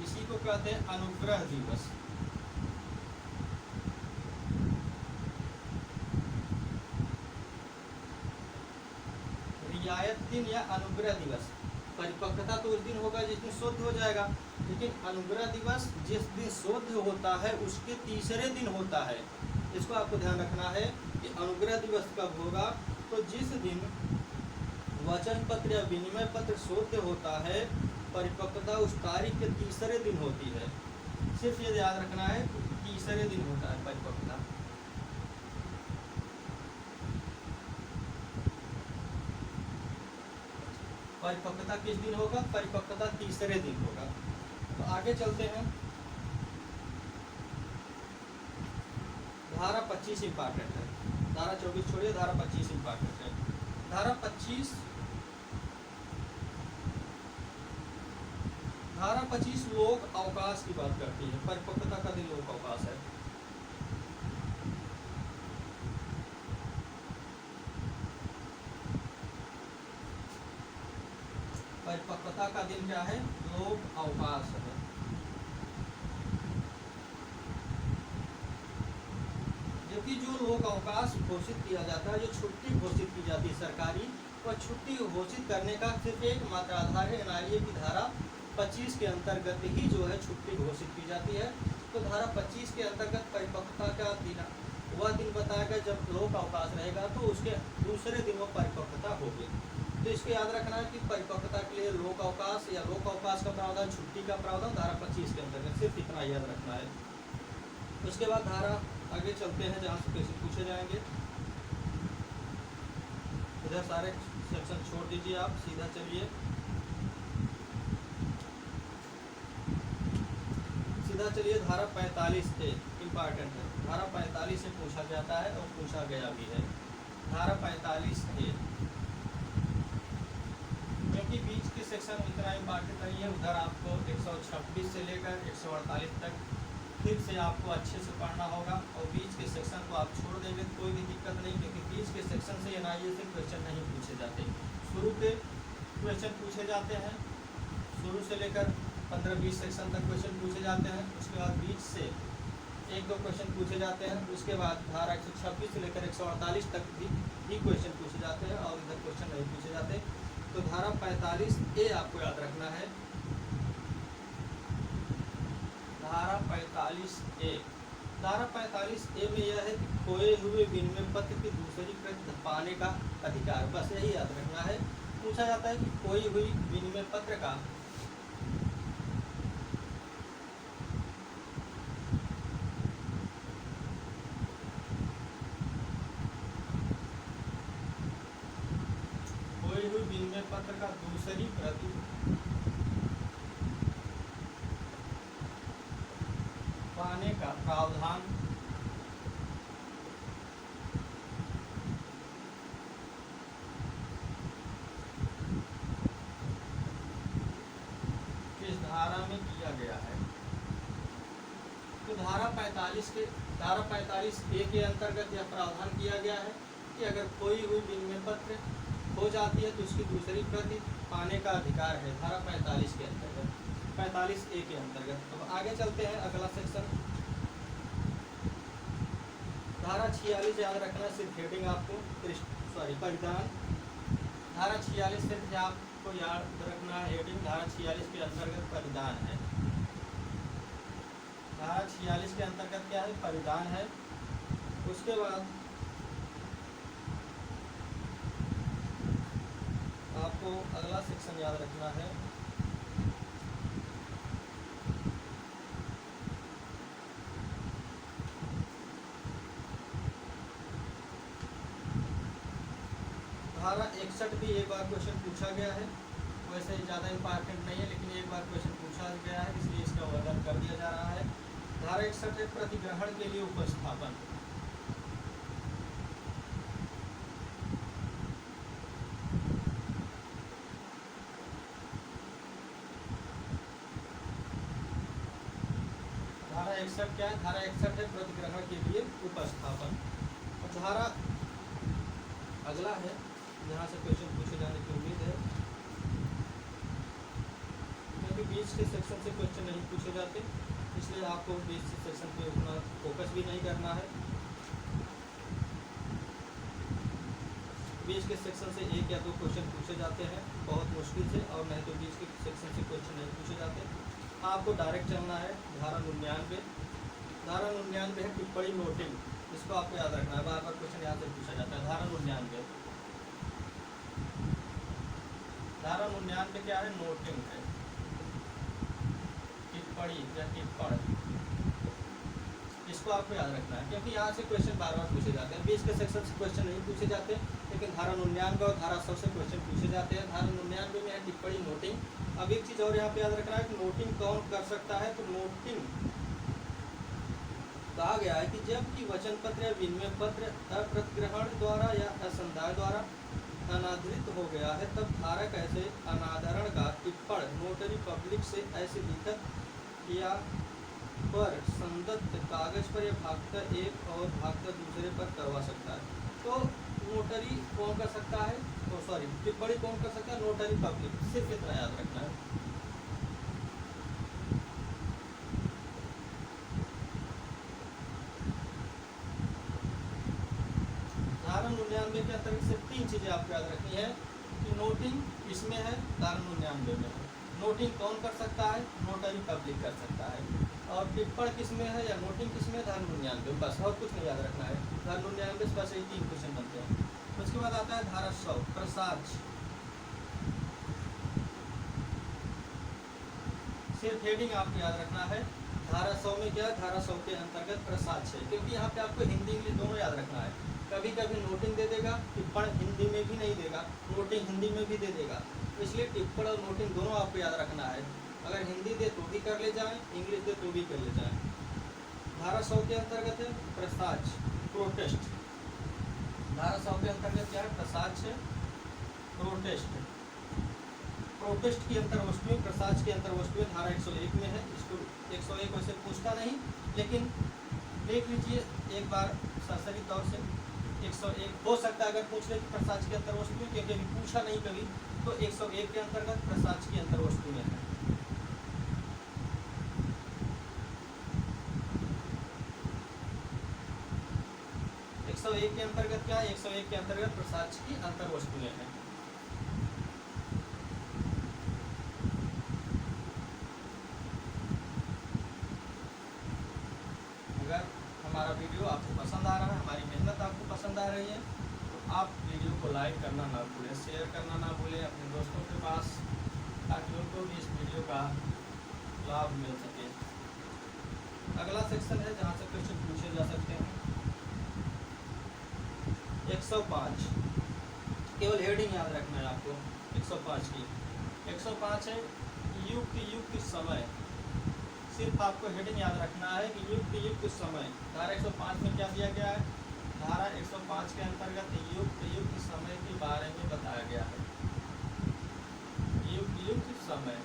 इसी को कहते हैं अनुग्रह दिवस। रियायत दिन या अनुग्रह दिवस। परिपक्वता तो उस दिन होगा जिस दिन शुद्ध हो जाएगा, लेकिन अनुग्रह दिवस जिस दिन शुद्ध होता है उसके तीसरे दिन होता है। इसको आपको ध्यान रखना है कि अनुग्रह दिवस कब होगा? तो जिस दिन वचन पत्र या विनिमय पत्र शुद्ध होता है, परिपक्वता उस तारीख के तीसरे दिन होती है। सिर्फ ये याद रखना है तीसरे दिन होता है परिपक्वता। परिपक्वता किस दिन होगा? परिपक्वता तीसरे दिन होगा। तो आगे चलते हैं। धारा 25 इम्पॉर्टेंट है। धारा 24 छोड़िए, धारा 25 इम्पॉर्टेंट है। धारा 25 लोक अवकाश की बात करती है। परिपक्वता का दिन लोक अवकाश है। परिपक्वता का दिन क्या है? लोक अवकाश है। जबकि जो लोक अवकाश घोषित किया जाता है, जो छुट्टी घोषित की जाती है सरकारी, वह छुट्टी घोषित करने का सिर्फ एक मात्र आधार है एनआईए की धारा 25 के अंतर्गत ही जो है छुट्टी घोषित की जाती है। तो धारा 25 के अंतर्गत परिपक्वता का दिन वह दिन बताया गया जब लोक अवकाश रहेगा, तो उसके दूसरे दिन वो परिपक्वता होगी। तो इसको याद रखना है कि परिपक्वता के लिए लोक अवकाश या लोक अवकाश का प्रावधान, छुट्टी का प्रावधान धारा 25 के अंतर्गत, सिर्फ इतना याद रखना है। उसके बाद धारा आगे चलते हैं जहाँ से क्वेश्चन पूछे जाएंगे। इधर सारे सेक्शन छोड़ दीजिए, आप सीधा चलिए। सीधा चलिए धारा 45 से इम्पॉर्टेंट है। धारा 45 से पूछा जाता है और पूछा गया भी है। धारा 45 ए, क्योंकि बीच के सेक्शन इतना इम्पॉर्टेंट नहीं है। उधर आपको 126 से लेकर 148 तक फिर से आपको अच्छे से पढ़ना होगा, और बीच के सेक्शन को आप छोड़ देंगे तो कोई भी दिक्कत नहीं, क्योंकि बीच के सेक्शन से एनआईए से क्वेश्चन नहीं पूछे जाते। शुरू के क्वेश्चन पूछे जाते हैं, शुरू से लेकर 15-20 सेक्शन तक क्वेश्चन पूछे जाते हैं। उसके बाद बीच से 1-2 क्वेश्चन पूछे जाते हैं। उसके बाद धारा 126 से लेकर 148 तक भी क्वेश्चन पूछे जाते हैं, और इधर क्वेश्चन नहीं पूछे जाते। तो धारा 45 ए आपको याद रखना है। धारा 45 ए, धारा 45 ए में यह है कि खोए हुए विनिमय पत्र की दूसरी प्रति पाने का अधिकार, बस यही याद रखना है। पूछा जाता है कि खोई हुई विनिमय पत्र का विनिमय पत्र का दूसरी प्रति पाने का प्रावधान धारा में किया गया है। तो धारा 45A के अंतर्गत यह प्रावधान किया गया है कि अगर खोई हुई विनिमय पत्र खो जाती है तो उसकी दूसरी प्रति पाने का अधिकार है, धारा 45 के अंतर्गत, 45A के अंतर्गत। अब आगे चलते हैं अगला सेक्शन, धारा 46 याद रखना, सिर्फ हेडिंग आपको परिधान। धारा 46 सिर्फ आपको याद रखना है हेडिंग, धारा 46 के अंतर्गत परिधान है। धारा 46 के अंतर्गत क्या है? परिधान है। उसके बाद आपको अगला सेक्शन याद रखना है, धारा 61 भी एक बार क्वेश्चन पूछा गया है, वैसे ज़्यादा इम्पॉर्टेंट नहीं है लेकिन एक बार क्वेश्चन पूछा गया है इसलिए इसका वर्णन कर दिया जा रहा है। धारा 61 है प्रतिग्रहण के लिए उपस्थापन। धारा 61 क्या है? धारा 61 है प्रतिग्रहण के लिए उपस्थापन। और धारा अगला है यहाँ से क्वेश्चन पूछे जाने की उम्मीद है, क्योंकि बीच के सेक्शन से क्वेश्चन नहीं पूछे जाते इसलिए आपको बीच के सेक्शन पे उतना फोकस भी नहीं करना है। बीच के सेक्शन से 1 या 2 क्वेश्चन पूछे जाते हैं बहुत मुश्किल से, और नहीं तो बीच के सेक्शन से क्वेश्चन नहीं पूछे जाते। आपको डायरेक्ट चलना है धारा 99। धारा 99 है टिप्पणी नोटिंग, इसको आपको याद रखना है, बार बार क्वेश्चन यहाँ से पूछा जाता है। धारा 99, धारा 99 क्या है? नोटिंग है, टिप्पणी या टिप्पण, इसको आपको याद रखना है क्योंकि यहाँ से क्वेश्चन बार बार पूछे जाते हैं। बीच के सेक्शन से क्वेश्चन नहीं पूछे जाते लेकिन धारा 99 और धारा 100 से क्वेश्चन पूछे जाते हैं। धारा 99 में है टिप्पणी नोटिंग। अब एक चीज़ और यहाँ पे याद रखना है कि नोटिंग कौन कर सकता है, तो नोटिंग कहा गया है कि जबकि वचन पत्र या विनिमय पत्र अप्रतिग्रहण द्वारा या असंदाय द्वारा अनादृत हो गया है तब धारक ऐसे अनादरण का टिप्पण नोटरी पब्लिक से ऐसे लिखत या पर संदत्त कागज पर या भागता एक और भागता दूसरे पर करवा सकता है। तो नोटरी कौन कर सकता है? तो सॉरी, टिप्पणी कौन कर सकता है? Notary public. सिर्फ इतना याद रखना है। धारा 99 के अंतर्गत सिर्फ 3 चीजें आपको याद रखनी है कि नोटिंग इसमें है, धारा 99 में है। नोटिंग कौन कर सकता है? नोटरी पब्लिक कर सकता है। और टिप्पण किस में है या नोटिंग किस में? धारा 99, बस और कुछ नहीं याद रखना है। धारा 99 से बस यही 3 क्वेश्चन बनते हैं। उसके बाद आता है धारा 100 प्रसाज। सिर्फ हेडिंग आपको याद रखना है। धारा 100 में क्या है? धारा 100 के अंतर्गत प्रसाज है, क्योंकि यहाँ पे आपको हिंदी इंग्लिश दोनों याद रखना है। कभी कभी नोटिंग दे देगा, टिप्पण हिंदी में भी नहीं देगा, नोटिंग हिंदी में भी दे देगा, इसलिए टिप्पण और नोटिंग दोनों आपको याद रखना है। अगर हिंदी दे तो भी कर ले जाएं, इंग्लिश दे तो भी कर ले जाएं। धारा 100 के अंतर्गत है प्रसाज, प्रोटेस्ट। धारा 100 के अंतर्गत क्या है? प्रसाज है, प्रोटेस्ट। प्रोटेस्ट की अंतर्वस्तुएं, प्रसाज की अंतर्वस्तुएं धारा 101 में है। इसको 101 वैसे पूछता नहीं लेकिन देख लीजिए एक बार सरसरी तौर से। 101 हो सकता है अगर पूछ ले कि प्रसाज की अंतर्वस्तुएं, क्योंकि अभी पूछा नहीं कभी, तो 101 के अंतर्गत प्रसाज की अंतर्वस्तुएं है। एक के अंतर्गत क्या है? 101 के अंतर्गत प्रसाज की अंतर्वस्तुएं हैं। अगर हमारा वीडियो आपको पसंद आ रहा है, हमारी मेहनत आपको पसंद आ रही है, तो आप वीडियो को लाइक करना ना भूलें, शेयर करना ना भूलें अपने दोस्तों के पास, ताकि उनको भी इस वीडियो का लाभ मिल सके। अगला सेक्शन है जहाँ से क्वेश्चन पूछे जा सकते हैं। 105 केवल हेडिंग याद रखना है आपको 105 की। 105 है युक्त समय। सिर्फ आपको हेडिंग याद रखना है कि युक्त समय। धारा 105 में क्या दिया गया है? धारा 105 के अंतर्गत युक्त समय के बारे में बताया गया है। युक्त समय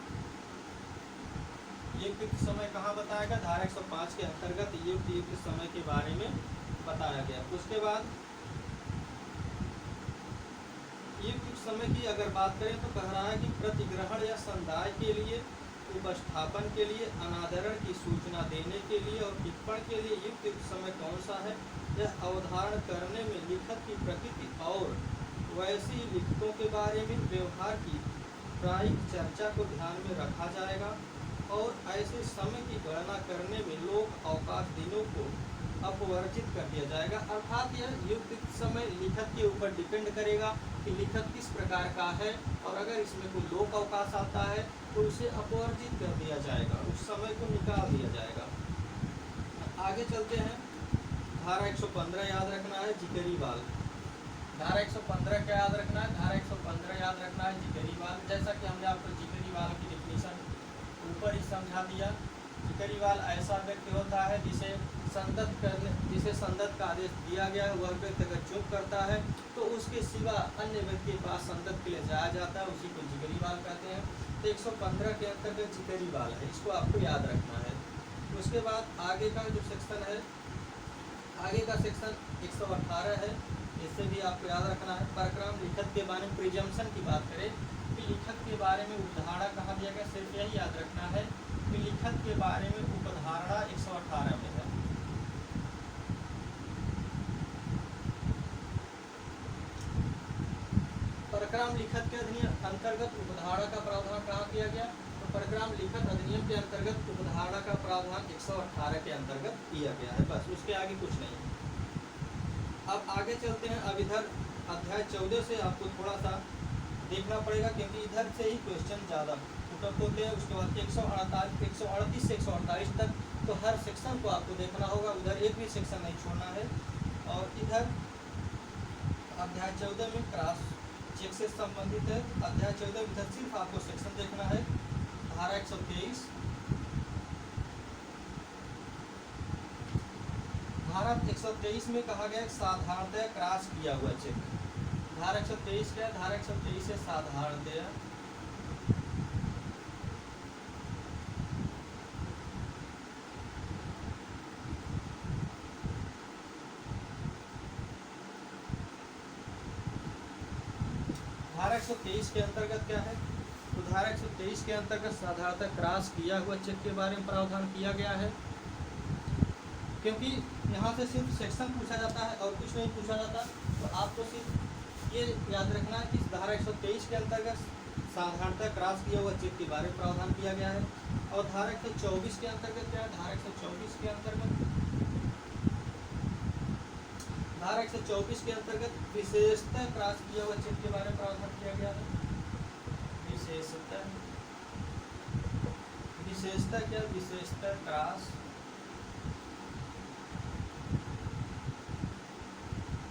युक्त समय कहाँ बताया गया? धारा 105 के अंतर्गत युक्त समय के बारे में बताया गया। उसके बाद युक्त समय की अगर बात करें तो कह रहा है कि प्रतिग्रहण या संदाय के लिए, उपस्थापन के लिए, अनादरण की सूचना देने के लिए और टिप्पण के लिए युक्त समय कौन सा है? यह अवधारण करने में लिखत की प्रकृति और वैसी लिखतों के बारे में व्यवहार की प्रायिक चर्चा को ध्यान में रखा जाएगा और ऐसे समय की गणना करने में लोक अवकाश दिनों को अपवर्जित कर दिया जाएगा। अर्थात यह युक्त समय लिखत के ऊपर डिपेंड करेगा कि लिखत किस प्रकार का है, और अगर इसमें कोई लोक अवकाश आता है तो उसे अपवर्जित कर दिया जाएगा, उस समय को निकाल दिया जाएगा। आगे चलते हैं। धारा 115 याद रखना है, जिगरीवाल। धारा 115 क्या याद रखना है? धारा 115 याद रखना है, जिगरीवाल। जैसा कि हमने आपको जिगरीवाल की डेफिनेशन ऊपर ही समझा दिया। जिगरीवाल ऐसा व्यक्ति होता है जिसे संदत का आदेश दिया गया है, वह व्यक्ति अगर चुप करता है तो उसके सिवा अन्य व्यक्ति के पास संदत के लिए जाया जाता है, उसी को जिगरीवाल कहते हैं। तो 115 के अंतर्गत जिगरीवाल है, इसको आपको याद रखना है। उसके बाद आगे का जो सेक्शन है, आगे का सेक्शन 118 है, इससे भी आपको याद रखना है। परक्रम लिखत के बारे में प्रिजम्पशन की बात करें कि लिखत के बारे में उपधारणा कहाँ दिया गया, सिर्फ यही याद रखना है कि लिखत के बारे में उपधारणा 118 में है। परक्रम लिखत के अधिनियम अंतर्गत उपधारणा का प्रावधान कहाँ किया गया? तो परक्रम लिखत अधिनियम के अंतर्गत उपधारणा का प्रावधान 118 के अंतर्गत किया गया है, बस उसके आगे कुछ नहीं। अब आगे चलते हैं। अब इधर अध्याय 14 से आपको थोड़ा सा देखना पड़ेगा क्योंकि इधर से ही क्वेश्चन ज़्यादा पुटअप होते हैं। उसके बाद 138 से 148 तक तो हर सेक्शन को आपको देखना होगा, उधर एक भी सेक्शन नहीं छोड़ना है। और इधर अध्याय 14 में क्रॉस चेक से संबंधित है। अध्याय 14 में इधर सिर्फ आपको सेक्शन देखना है। धारा 123, धारा 123 में कहा गया साधारणतया क्रॉस किया हुआ चेक। धारा 123 क्या है? धारा 123 से साधारणतया धारा 123 के अंतर्गत क्या है? तो धारा 123 के अंतर्गत साधारणतः क्रॉस किया हुआ चेक के बारे में प्रावधान किया गया है, क्योंकि यहाँ से सिर्फ सेक्शन पूछा जाता है और कुछ नहीं पूछा जाता। तो आपको सिर्फ ये याद रखना है कि धारा 123 के अंतर्गत साधारणतः क्रॉस किया हुआ चेक के बारे में प्रावधान किया गया है। और धारा 124 के अंतर्गत क्या है? धारा 124 के अंतर्गत धारा 124 के अंतर्गत विशेषतः क्रॉस किया हुआ चेक के बारे में प्रावधान किया गया है। विशेषतः क्या? विशेषतः क्रॉस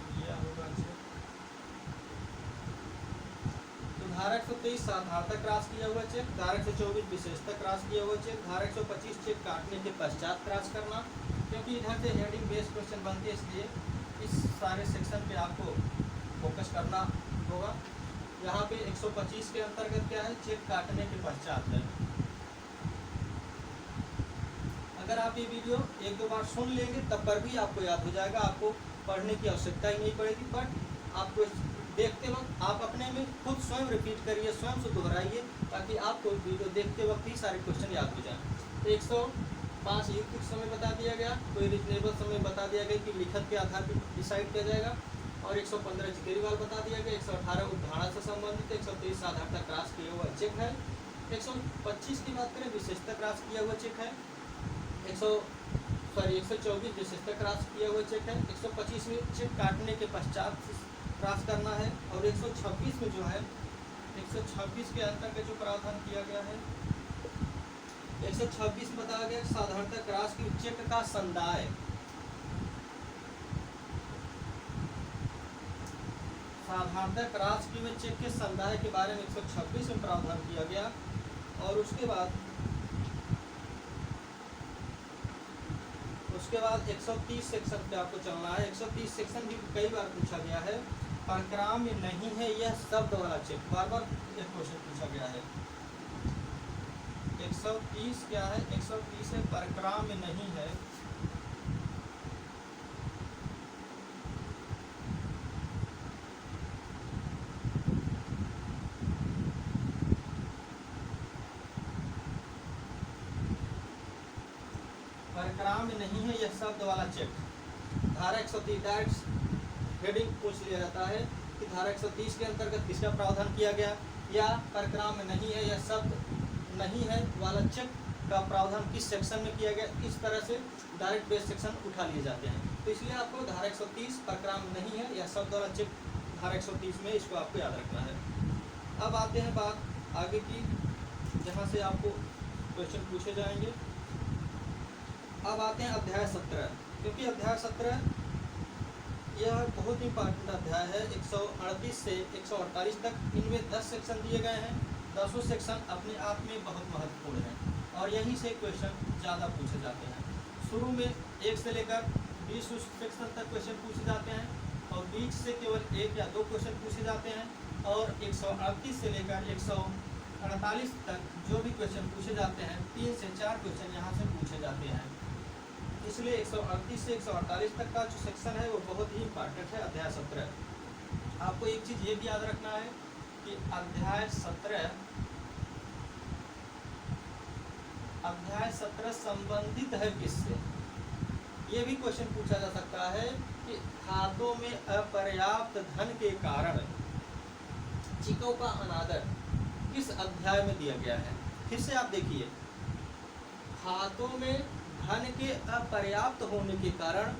किया होगा चेक। तो धारा 123 साधारणतः क्रॉस किया हुआ चेक, धारा 124 विशेषतः क्रॉस किया हुआ चेक, धारा 125 चेक काटने के पश्चात क्रॉस करना, क्योंकि इधर से हेडिंग बेस्ड क्वेश्चन बनते हैं, इसलिए इस सारे सेक्शन पे आपको फोकस करना होगा। यहाँ पे 125 के अंतर्गत क्या है? चेक काटने के पश्चात है। अगर आप ये वीडियो एक दो बार सुन लेंगे तब पर भी आपको याद हो जाएगा, आपको पढ़ने की आवश्यकता ही नहीं पड़ेगी। बट आपको देखते वक्त आप अपने में खुद स्वयं रिपीट करिए, स्वयं से दोहराइए, ताकि आपको वीडियो देखते वक्त ही सारे क्वेश्चन याद हो जाए। तो 105 युक्त समय बता दिया गया, कोई रीजनेबल समय बता दिया गया कि लिखत के आधार पर डिसाइड किया जाएगा, और 115 जिगरीवाल बता दिया गया, 118 उपधारणा से संबंधित, 123 साधारणतः क्रॉस किया हुआ चेक है, 125 की बात करें विशेषतः क्रॉस किया हुआ चेक है, 124 विशेषतः क्रॉस किया हुआ चेक है, 125 में चेक काटने के पश्चात क्रॉस करना है, और 126 में जो है 126 के अंतर्गत जो प्रावधान किया गया है 126 में बताया गया साधारणतः क्रॉस की चेक का संदाय, साधारणतः क्रॉस की में चेक के संदाय के बारे में 126 में प्रावधान किया गया। और उसके बाद 130 सेक्शन पे आपको चलना है। 130 सेक्शन भी कई बार पूछा गया है, परक्राम में नहीं है यह शब्द वाला चेक, बार बार यह क्वेश्चन पूछा गया है। 130 क्या है, 130 है, परक्राम में नहीं है। परक्राम में नहीं है यह शब्द वाला चेक। धारा 130 डायरेक्ट हेडिंग पूछ लिया जाता है कि धारा 130 के अंतर्गत किसका प्रावधान किया गया, या परक्राम में नहीं है यह शब्द नहीं है वाला चेक का प्रावधान किस सेक्शन में किया गया। इस तरह से डायरेक्ट बेस सेक्शन उठा लिए जाते हैं। तो इसलिए आपको धारा 130 परक्राम में नहीं है यह शब्द वाला चेक धारा 130 में, इसको आपको याद रखना है। अब आते हैं बात आगे की, जहाँ से आपको क्वेश्चन पूछे जाएंगे। अब आते हैं अध्याय 17, क्योंकि अध्याय 17 यह बहुत इंपॉर्टेंट अध्याय है। 138 से 148 तक इनमें 10 सेक्शन दिए गए हैं। 10 सेक्शन अपने आप में बहुत महत्वपूर्ण हैं और यहीं से क्वेश्चन ज़्यादा पूछे जाते हैं। शुरू में 1 से लेकर 20 सेक्शन तक क्वेश्चन पूछे जाते हैं और बीच से केवल 1 या 2 क्वेश्चन पूछे जाते हैं, और 138 से लेकर 148 तक जो भी क्वेश्चन पूछे जाते हैं 3 से 4 क्वेश्चन यहाँ से पूछे जाते हैं। इसलिए 138 से 148 तक का जो सेक्शन है वो बहुत ही इम्पॉर्टेंट है अध्याय 17। आपको एक चीज़ ये भी याद रखना है कि अध्याय 17 संबंधित है किससे। ये भी क्वेश्चन पूछा जा सकता है कि खातों में अपर्याप्त धन के कारण चेकों का अनादर किस अध्याय में दिया गया है। फिर से आप देखिए, खातों में धन के अपर्याप्त होने के कारण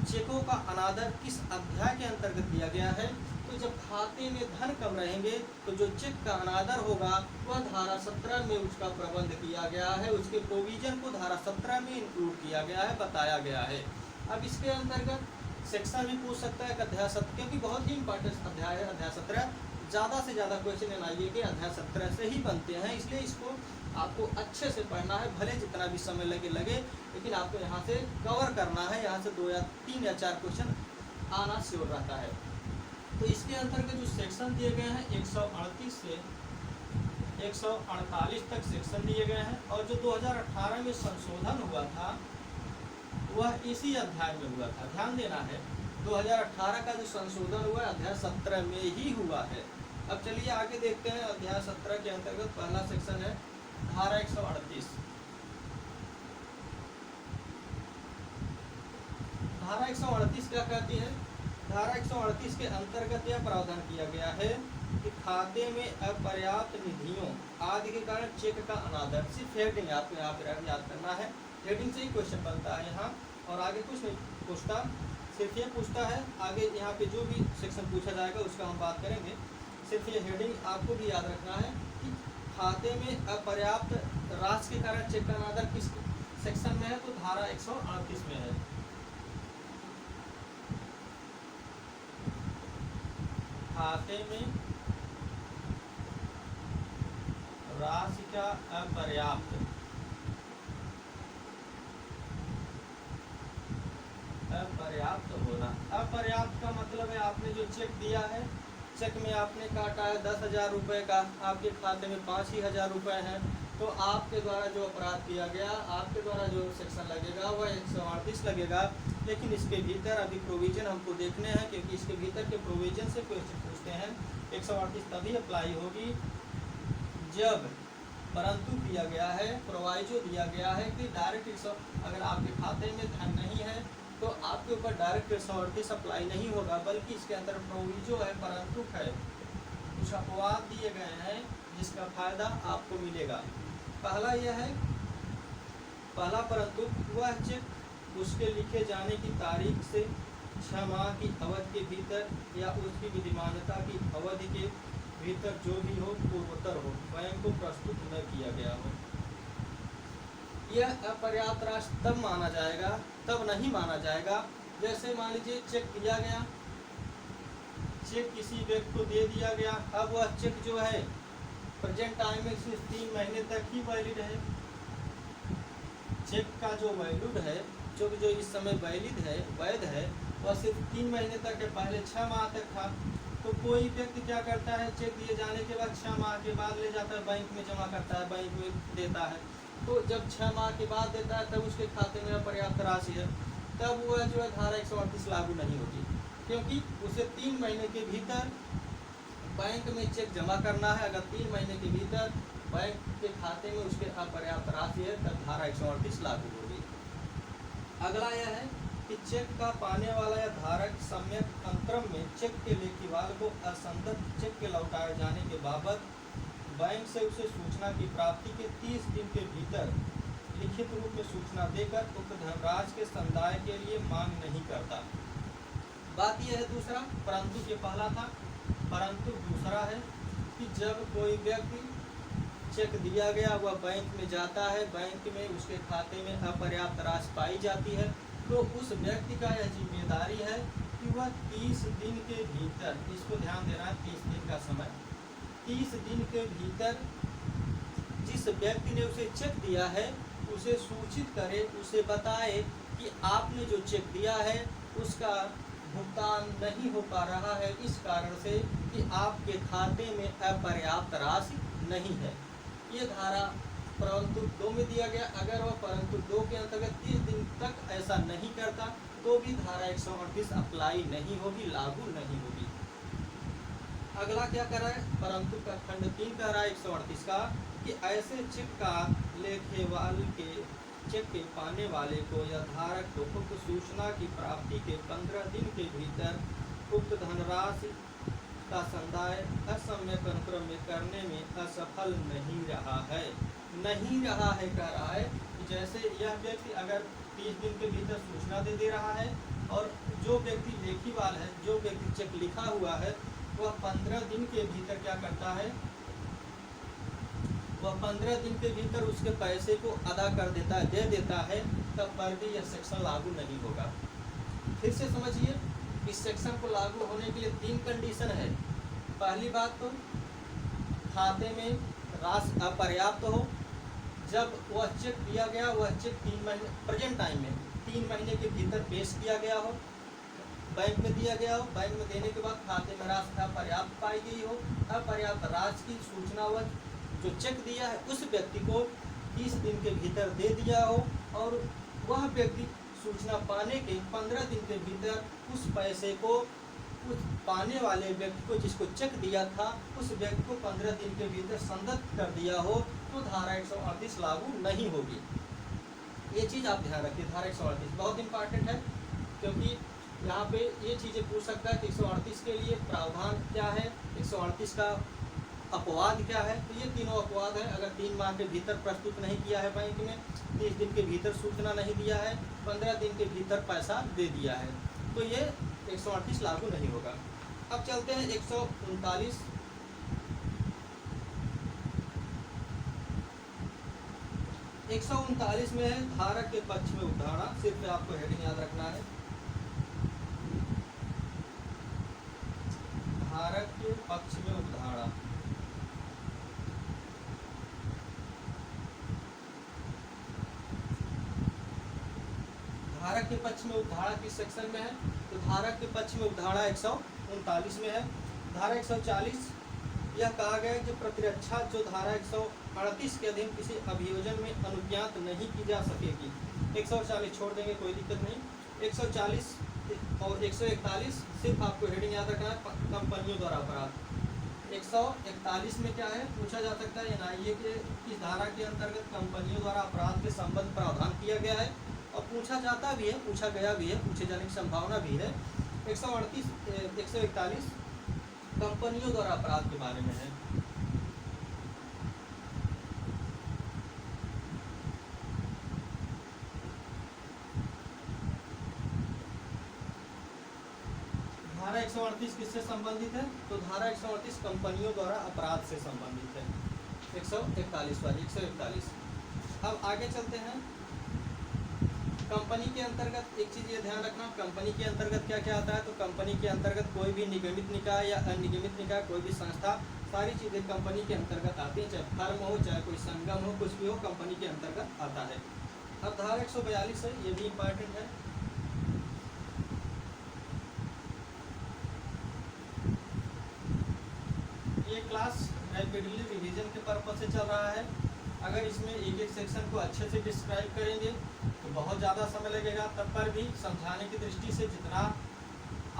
चेकों का अनादर किस अध्याय के अंतर्गत दिया गया है। तो जब खाते में धन कम रहेंगे तो जो चेक का अनादर होगा वह धारा 17 में उसका प्रबंध किया गया है, उसके प्रोविजन को धारा 17 में इंक्लूड किया गया है, बताया गया है। अब इसके अंतर्गत सेक्शन भी पूछ सकता है कि अध्याय 17, क्योंकि बहुत ही इंपॉर्टेंट अध्याय है अध्याय 17। ज़्यादा से ज़्यादा क्वेश्चन एनआईए के अध्याय 17 से ही बनते हैं, इसलिए इसको आपको अच्छे से पढ़ना है। भले जितना भी समय लगे लेकिन आपको यहाँ से कवर करना है। यहाँ से 2 या 3 या 4 क्वेश्चन आना श्योर रहता है। तो इसके अंतर्गत जो सेक्शन दिए गए हैं 138 से 148 तक सेक्शन दिए गए हैं, और जो 2018 में संशोधन हुआ था वह इसी अध्याय में हुआ था। ध्यान देना है, 2018 का जो संशोधन हुआ अध्याय 17 में ही हुआ है। अब चलिए आगे देखते हैं। अध्याय 17 के अंतर्गत पहला सेक्शन है धारा 138। धारा 138 क्या कहती है। धारा 138 के अंतर्गत यह प्रावधान किया गया है कि खाते में अपर्याप्त निधियों आदि के कारण चेक का अनादर। सिर्फ हेडिंग आपको यहाँ पर याद करना है, हेडिंग से ही क्वेश्चन बनता है यहाँ, और आगे कुछ नहीं पूछता, सिर्फ ये पूछता है। आगे यहाँ पे जो भी सेक्शन पूछा जाएगा उसका हम बात करेंगे। सिर्फ ये हेडिंग आपको भी याद रखना है कि खाते में अपर्याप्त राशि के कारण चेक का अनादर किस सेक्शन में है, तो धारा 138 में है। खाते में राशि का अपर्याप्त होना। अपर्याप्त का मतलब है आपने जो चेक दिया है, चेक में आपने काटा है 10,000 रुपये का, आपके खाते में 5 ही हज़ार रुपये हैं, तो आपके द्वारा जो अपराध किया गया, आपके द्वारा जो सेक्शन लगेगा वह 138 लगेगा। लेकिन इसके भीतर अभी प्रोविजन हमको देखने हैं, क्योंकि इसके भीतर के प्रोविजन से क्वेश्चन पूछते हैं। 138 तभी अप्लाई होगी जब परंतु दिया गया है, प्रोवाइजो दिया गया है कि डायरेक्ट अगर आपके खाते में धन नहीं है तो आपके ऊपर डायरेक्ट 138 अप्लाई नहीं होगा, बल्कि इसके अंदर प्रोविजो है, परंतु है, कुछ अपवाद दिए गए हैं जिसका फायदा आपको मिलेगा। पहला यह है, पहला परंतु वह चेक उसके लिखे जाने की तारीख से 6 माह की अवधि के भीतर या उसकी विद्यमानता की अवधि के भीतर जो भी हो पूर्वोत्तर हो, बैंक को प्रस्तुत न किया गया हो। यह अपर्याप्त राशि तब माना जाएगा, तब नहीं माना जाएगा। जैसे मान लीजिए चेक दिया गया, चेक किसी व्यक्ति को दे दिया गया, अब वह चेक जो है प्रेजेंट टाइम में सिर्फ 3 महीने तक ही वैलिड है। चेक का जो वैलिड है, जो इस समय वैध है वह सिर्फ 3 महीने तक है, पहले 6 माह तक था। तो कोई व्यक्ति क्या करता है, चेक दिए जाने के बाद 6 माह के बाद ले जाता है बैंक में, जमा करता है, बैंक में देता है। तो जब 6 माह के बाद देता है तब उसके खाते में पर्याप्त राशि है, तब वह जो है धारा 138 लागू नहीं होगी, क्योंकि उसे 3 महीने के भीतर बैंक में चेक जमा करना है। अगर 3 महीने के भीतर बैंक के खाते में उसके अपर्याप्त राशि है तब धारा 138 लागू होगी। अगला यह है कि चेक का पाने वाला या धारक सम्यक अंतरम में चेक के लेखीवाल को असंदर्भ चेक के लौटाए जाने के बाबत बैंक से उसे सूचना की प्राप्ति के 30 दिन के भीतर लिखित रूप में सूचना देकर उक्त धनराशि के संदाय के लिए मांग नहीं करता। बात यह है दूसरा, परंतु ये पहला था, परंतु दूसरा है कि जब कोई व्यक्ति चेक दिया गया वह बैंक में जाता है, बैंक में उसके खाते में अपर्याप्त राशि पाई जाती है, तो उस व्यक्ति का यह जिम्मेदारी है कि वह 30 दिन के भीतर, इसको ध्यान देना है, 30 दिन का समय, 30 दिन के भीतर जिस व्यक्ति ने उसे चेक दिया है उसे सूचित करे, उसे बताए कि आपने जो चेक दिया है उसका भुगतान नहीं हो पा रहा है इस कारण से कि आपके खाते में अपर्याप्त राशि नहीं है। ये धारा परंतु 2 में दिया गया। अगर वह परंतु 2 के अंतर्गत 30 दिन तक ऐसा नहीं करता तो भी धारा 138 अप्लाई नहीं होगी, लागू नहीं होगी। अगला क्या कर रहा है, परंतु का खंड 3 कह रहा है 138 का कि ऐसे चेक का लेखेवाल के चेक के पाने वाले को या धारक को उक्त सूचना की प्राप्ति के 15 दिन के भीतर उक्त धनराशि का संदाय असम्यक अनुक्रम में करने में असफल नहीं रहा है। नहीं रहा है कह रहा है कि जैसे यह व्यक्ति अगर 30 दिन के भीतर सूचना दे रहा है और जो व्यक्ति लेखीवाल है, जो व्यक्ति चेक लिखा हुआ है, वह 15 दिन के भीतर क्या करता है, वह 15 दिन के भीतर उसके पैसे को अदा कर देता है, दे देता है, तब पर भी यह सेक्शन लागू नहीं होगा। फिर से समझिए, इस सेक्शन को लागू होने के लिए 3 कंडीशन है। पहली बात तो खाते में राशि अपर्याप्त हो, जब वह चेक दिया गया वह चेक 3 महीने प्रेजेंट टाइम में 3 महीने के भीतर पेश किया गया हो, बैंक में दिया गया हो, बैंक में देने के बाद खाते में राशि अपर्याप्त पाई गई हो, अपर्याप्त राशि की सूचना वह जो चेक दिया है उस व्यक्ति को 30 दिन के भीतर दे दिया हो और वह व्यक्ति सूचना पाने के 15 दिन के भीतर उस पैसे को उस पाने वाले व्यक्ति को जिसको चेक दिया था उस व्यक्ति को 15 दिन के भीतर संदर्भ कर दिया हो तो धारा 138 लागू नहीं होगी। ये चीज़ आप ध्यान रखिए, धारा 138 बहुत इंपॉर्टेंट है, क्योंकि यहाँ पे ये चीज़ें पूछ सकता है कि 138 के लिए प्रावधान क्या है, 138 का अपवाद क्या है। तो ये तीनों अपवाद है। अगर 3 माह के भीतर प्रस्तुत नहीं किया है बैंक में, 30 दिन के भीतर सूचना नहीं दिया है, 15 दिन के भीतर पैसा दे दिया है, तो ये 138 लागू नहीं होगा। अब चलते हैं 139। में है धारक के पक्ष में उधारा, सिर्फ आपको हेडिंग याद रखना है, धारक के पक्ष में उधारा। धारक के पक्ष में उधारा किस सेक्शन में है, तो धारक के पक्ष में उधारा 139 में है। धारा 140 यह कहा गया कि प्रतिरक्षा जो धारा 138 के अधीन किसी अभियोजन में अनुज्ञात नहीं की जा सकेगी। 140 छोड़ देंगे, कोई दिक्कत नहीं। 140 और 141 सिर्फ आपको हेडिंग याद रखना है, कंपनियों द्वारा अपराध। 141 में क्या है, पूछा जा सकता है एनआईए के इस धारा के अंतर्गत कंपनियों द्वारा अपराध के संबंध प्रावधान किया गया है और पूछा जाता भी है, पूछा गया भी है, पूछे जाने की संभावना भी है। 141 कंपनियों द्वारा अपराध के बारे में है। धारा 138 किससे संबंधित है, तो धारा 138 कंपनियों द्वारा अपराध से संबंधित है। 141। अब आगे चलते हैं। कंपनी के अंतर्गत एक चीज़ ये ध्यान रखना, कंपनी के अंतर्गत क्या क्या आता है, तो कंपनी के अंतर्गत कोई भी निगमित निकाय या अनिगमित निकाय, कोई भी संस्था, सारी चीज़ें कंपनी के अंतर्गत आती हैं, चाहे फर्म हो चाहे कोई संगम हो, कुछ भी हो, कंपनी के अंतर्गत आता है। अब धारा 142 है, ये भी इम्पॉर्टेंट है। ये क्लास रैपिडली रिवीजन के पर्पज से चल रहा है, अगर इसमें एक एक सेक्शन को अच्छे से डिस्क्राइब करेंगे तो बहुत ज़्यादा समय लगेगा, तब पर भी समझाने की दृष्टि से जितना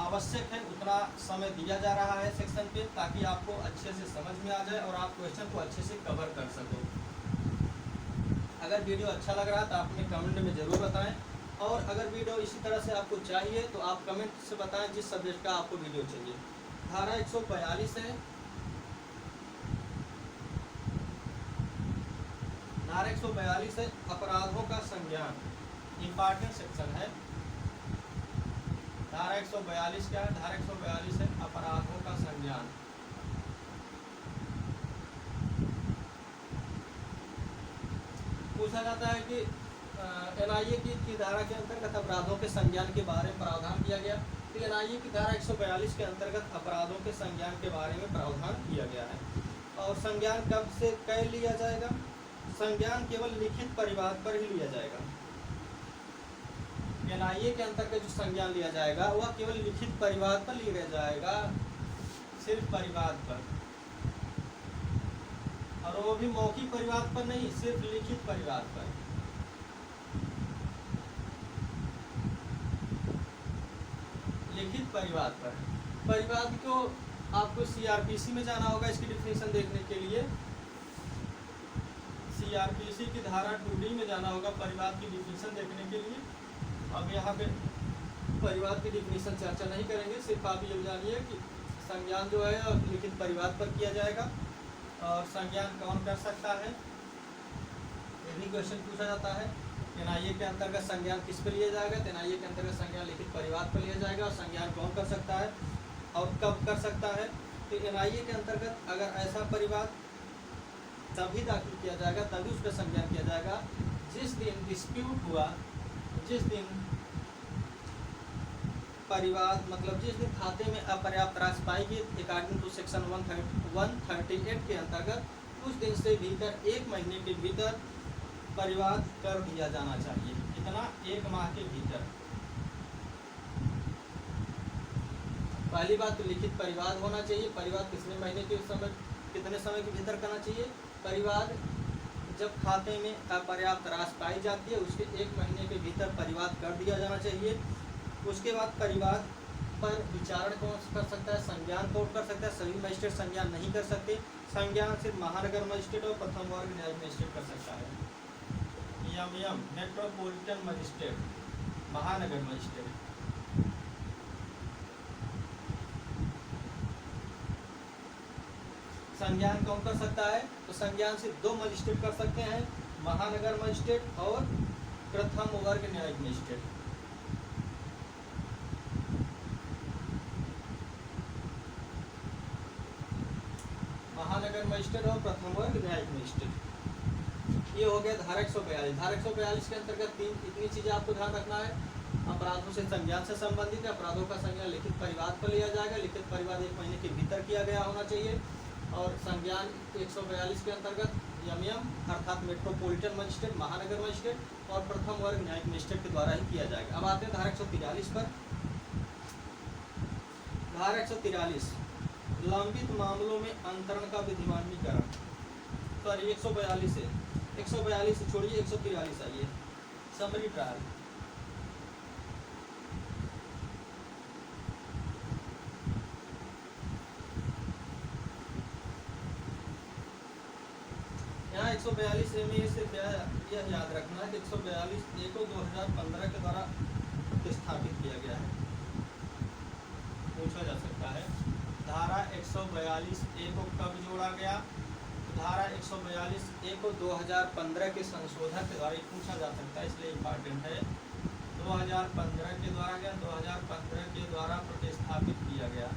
आवश्यक है उतना समय दिया जा रहा है सेक्शन पे, ताकि आपको अच्छे से समझ में आ जाए और आप क्वेश्चन को अच्छे से कवर कर सको। अगर वीडियो अच्छा लग रहा है तो आप हमें कमेंट में ज़रूर बताएं, और अगर वीडियो इसी तरह से आपको चाहिए तो आप कमेंट से बताएं जिस सब्जेक्ट का आपको वीडियो चाहिए। धारा 142 है, धारा 142 है अपराधों का संज्ञान, इम्पॉर्टेंट सेक्शन है। धारा 142 क्या है? धारा 142 है अपराधों का संज्ञान। पूछा जाता है कि एनआईए की धारा के अंतर्गत अपराधों के संज्ञान के बारे में प्रावधान किया गया। तो एनआईए की धारा 142 के अंतर्गत अपराधों के संज्ञान के बारे में प्रावधान किया गया है। और संज्ञान कब से कै लिया जाएगा? संज्ञान केवल लिखित परिवाद पर ही लिया जाएगा। एनआईए के अंतर्गत जो संज्ञान लिया जाएगा वह केवल लिखित परिवाद पर लिया जाएगा, सिर्फ परिवाद पर, और वो भी मौखिक परिवाद पर नहीं, सिर्फ लिखित परिवाद पर। लिखित परिवाद पर। परिवाद को आपको सीआरपीसी में जाना होगा इसकी डिफिनीशन देखने के लिए। सीआरपीसी की धारा 2D में जाना होगा परिवाद की डिफिनीशन देखने के लिए। अब यहाँ पे परिवाद की डिफिनीशन चर्चा नहीं करेंगे, सिर्फ आप ये जानिए कि संज्ञान जो है लिखित परिवाद पर किया जाएगा। और संज्ञान कौन कर सकता है, ये भी क्वेश्चन पूछा जाता है। एनआईए के अंतर्गत संज्ञान किस पे लिया जाएगा? तो एनआईए के अंतर्गत संज्ञान लिखित परिवाद पर लिया जाएगा। और संज्ञान कौन कर सकता है और कब कर सकता है? तो एनआईए के अंतर्गत अगर ऐसा परिवाद तभी दाखिल किया जाएगा, तभी उस पर संज्ञान किया जाएगा जिस दिन डिस्प्यूट हुआ, जिस दिन परिवाद मतलब जिस दिन खाते में अपर्याप्त राशि पाई गई अकॉर्डिंग टू सेक्शन 138 के अंतर्गत, उस दिन से भीतर 1 महीने के भीतर परिवाद कर दिया जाना चाहिए। कितना? 1 माह के भीतर। पहली बात तो लिखित परिवाद होना चाहिए। परिवाद कितने महीने के समय, कितने समय के भीतर करना चाहिए? परिवाद जब खाते में अपर्याप्त राशि पाई जाती है उसके 1 महीने के भीतर परिवाद कर दिया जाना चाहिए। उसके बाद परिवाद पर विचारण कौन कर सकता है? संज्ञान कौन कर सकता है? सभी मजिस्ट्रेट संज्ञान नहीं कर सकते। संज्ञान सिर्फ महानगर मजिस्ट्रेट और प्रथम वर्ग न्यायिक मजिस्ट्रेट कर सकता है। एमएम मेट्रोपॉलिटन मजिस्ट्रेट, महानगर मजिस्ट्रेट। संज्ञान कौन कर सकता है? तो संज्ञान सिर्फ 2 मजिस्ट्रेट कर सकते हैं, महानगर मजिस्ट्रेट और प्रथम वर्ग न्यायिक मजिस्ट्रेट। महानगर मजिस्ट्रेट और प्रथम वर्ग न्यायिक मजिस्ट्रेट। ये हो गया धारा 142। धारा 142 के अंतर्गत इतनी चीजें आपको ध्यान रखना है। अपराधों से संज्ञान से संबंधित है। अपराधों का संज्ञान लिखित परिवाद पर लिया जाएगा। लिखित परिवाद 1 महीने के भीतर किया गया होना चाहिए। और संज्ञान 142 के अंतर्गत एमएम अर्थात मेट्रोपॉलिटन मजिस्ट्रेट, महानगर मजिस्ट्रेट और प्रथम वर्ग न्यायिक मजिस्ट्रेट के द्वारा ही किया जाएगा। अब आते हैं धारा 143 पर। धारा 143 लंबित मामलों में अंतरण का विधिमान्यीकरण। सॉरी 142 से 142 छोड़िए 143 आइए। Summary trial. यहाँ 142 में से यह याद रखना है कि 142 A को 2015 के द्वारा प्रतिस्थापित किया गया है। पूछा जा सकता है धारा 142 A को कब जोड़ा गया? धारा 142 A को 2015 के संशोधन के द्वारा पूछा जा सकता है, इसलिए इम्पॉर्टेंट है। 2015 के द्वारा गया, 2015 के द्वारा प्रतिस्थापित किया गया।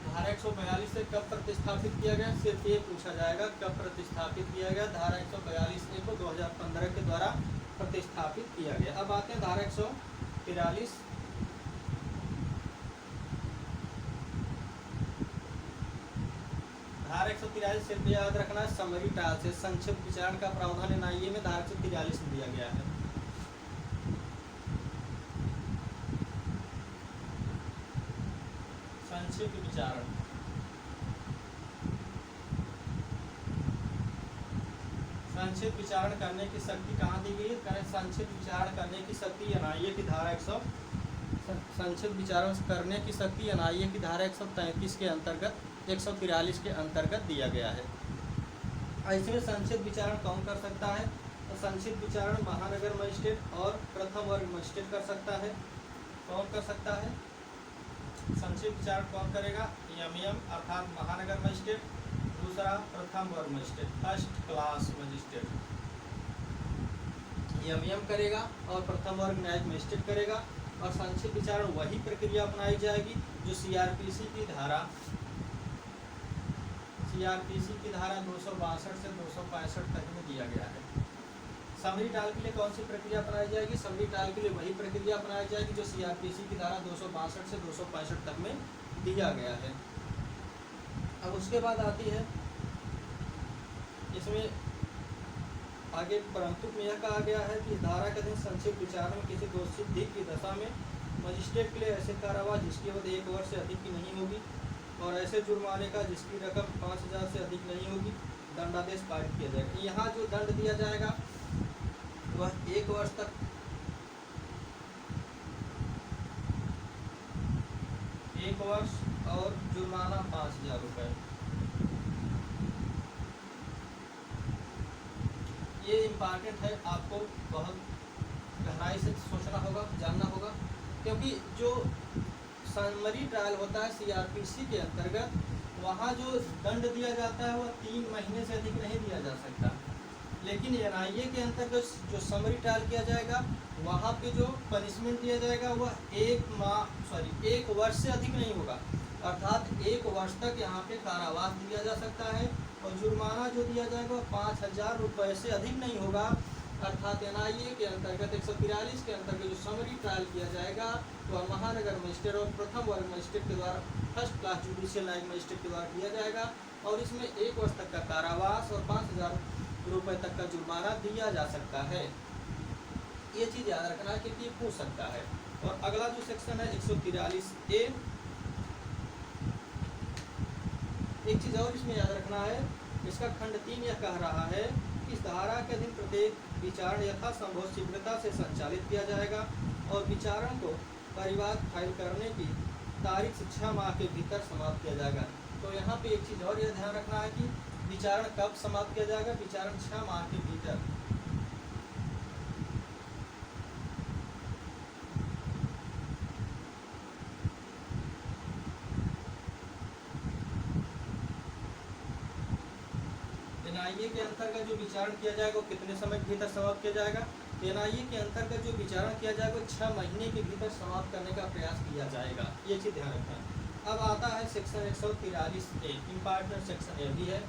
धारा 142 से कब प्रतिस्थापित किया गया? सिर्फ ये पूछा जाएगा कब प्रतिस्थापित किया गया। धारा 142 A को 2015 के द्वारा प्रतिस्थापित किया गया। अब आते हैं धारा 143। धारा 143 से याद रखना है, समरी ट्रायल से संक्षिप्त विचारण का प्रावधान एनआईए में धारा 143 में दिया गया है। संक्षिप्त विचारण, संक्षिप्त विचारण करने की शक्ति कहाँ दी गई है? संक्षिप्त विचारण करने की शक्ति एनआईए की धारा 100 संक्षिप्त विचारण करने की शक्ति एनआईए की धारा 133 के अंतर्गत 143 के अंतर्गत दिया गया है। ऐसे संक्षिप्त विचारण कौन कर सकता है? तो संक्षिप्त विचारण महानगर मजिस्ट्रेट और प्रथम वर्ग मजिस्ट्रेट कर सकता है। कौन कर सकता है? संक्षिप्त विचारण कौन करेगा? एमएम अर्थात महानगर मजिस्ट्रेट, दूसरा प्रथम वर्ग magistrate, first class magistrate MM करेगा और प्रथम वर्ग न्यायिक मजिस्ट्रेट करेगा। और संक्षिप्त विचारण वही प्रक्रिया अपनाई जाएगी जो सीआरपीसी की धारा 262 से 265 तक में दिया गया है। समरी ट्रायल के लिए कौन सी प्रक्रिया अपनाई जाएगी? समरी ट्रायल के लिए वही प्रक्रिया अपनाई जाएगी जो सीआरपीसी की धारा 262 से 265 तक में दिया गया है। अब उसके बाद आती है इसमें आगे परंतु में यह कहा गया है कि धारा के अधीन संक्षिप्त विचारण में किसी दोषी की दशा में मजिस्ट्रेट के लिए ऐसे कारावास जिसकी अवधि 1 वर्ष से अधिक की नहीं होगी और ऐसे जुर्माने का जिसकी रकम 5000 से अधिक नहीं होगी दंडादेश पारित किया जाएगा। यहाँ जो दंड दिया जाएगा वह 1 वर्ष तक 1 वर्ष और जुर्माना 5000 रुपये। ये इम्पॉर्टेंट है, आपको बहुत गहराई से सोचना होगा, जानना होगा, क्योंकि जो समरी ट्रायल होता है सीआरपीसी के अंतर्गत वहाँ जो दंड दिया जाता है वह 3 महीने से अधिक नहीं दिया जा सकता। लेकिन एनआईए के अंतर्गत जो समरी ट्रायल किया जाएगा वहाँ पे जो पनिशमेंट दिया जाएगा वह 1 वर्ष से अधिक नहीं होगा, अर्थात 1 वर्ष तक यहाँ पे कारावास दिया जा सकता है और जुर्माना जो दिया जाएगा वह 5000 रुपये से अधिक नहीं होगा। अर्थात एनआईए के अंतर्गत 143 के अंतर्गत जो समरी ट्रायल किया जाएगा वह महानगर मजिस्ट्रेट और प्रथम वर्ग मजिस्ट्रेट के द्वारा फर्स्ट क्लास जुडिशियल न्यायिक मजिस्ट्रेट के द्वारा किया जाएगा और इसमें 1 वर्ष तक का कारावास और 5000 रुपये तक का जुर्माना दिया जा सकता है। ये चीज़ याद रखना है क्योंकि पूछ सकता है। और अगला जो सेक्शन है 143A, एक चीज़ और इसमें याद रखना है, इसका खंड 3 यह कह रहा है कि इस धारा के अधीन प्रत्येक विचारण यथासंभव शीघ्रता से संचालित किया जाएगा और विचारण को परिवाद फाइल करने की तारीख से 6 माह के भीतर समाप्त किया जाएगा। तो यहाँ पे एक चीज़ और यह ध्यान रखना है कि विचारण कब समाप्त किया जाएगा? विचारण 6 माह के भीतर। एनआईए के अंतर्गत जो विचारण किया जाएगा वो कितने समय के भीतर समाप्त किया जाएगा? एनआईए के अंतर्गत जो विचारण किया जाएगा 6 महीने के भीतर समाप्त करने का प्रयास किया जाएगा। ये चीज़ ध्यान रखना है। अब आता है सेक्शन 143A, इम्पॉर्टेंट सेक्शन ये भी है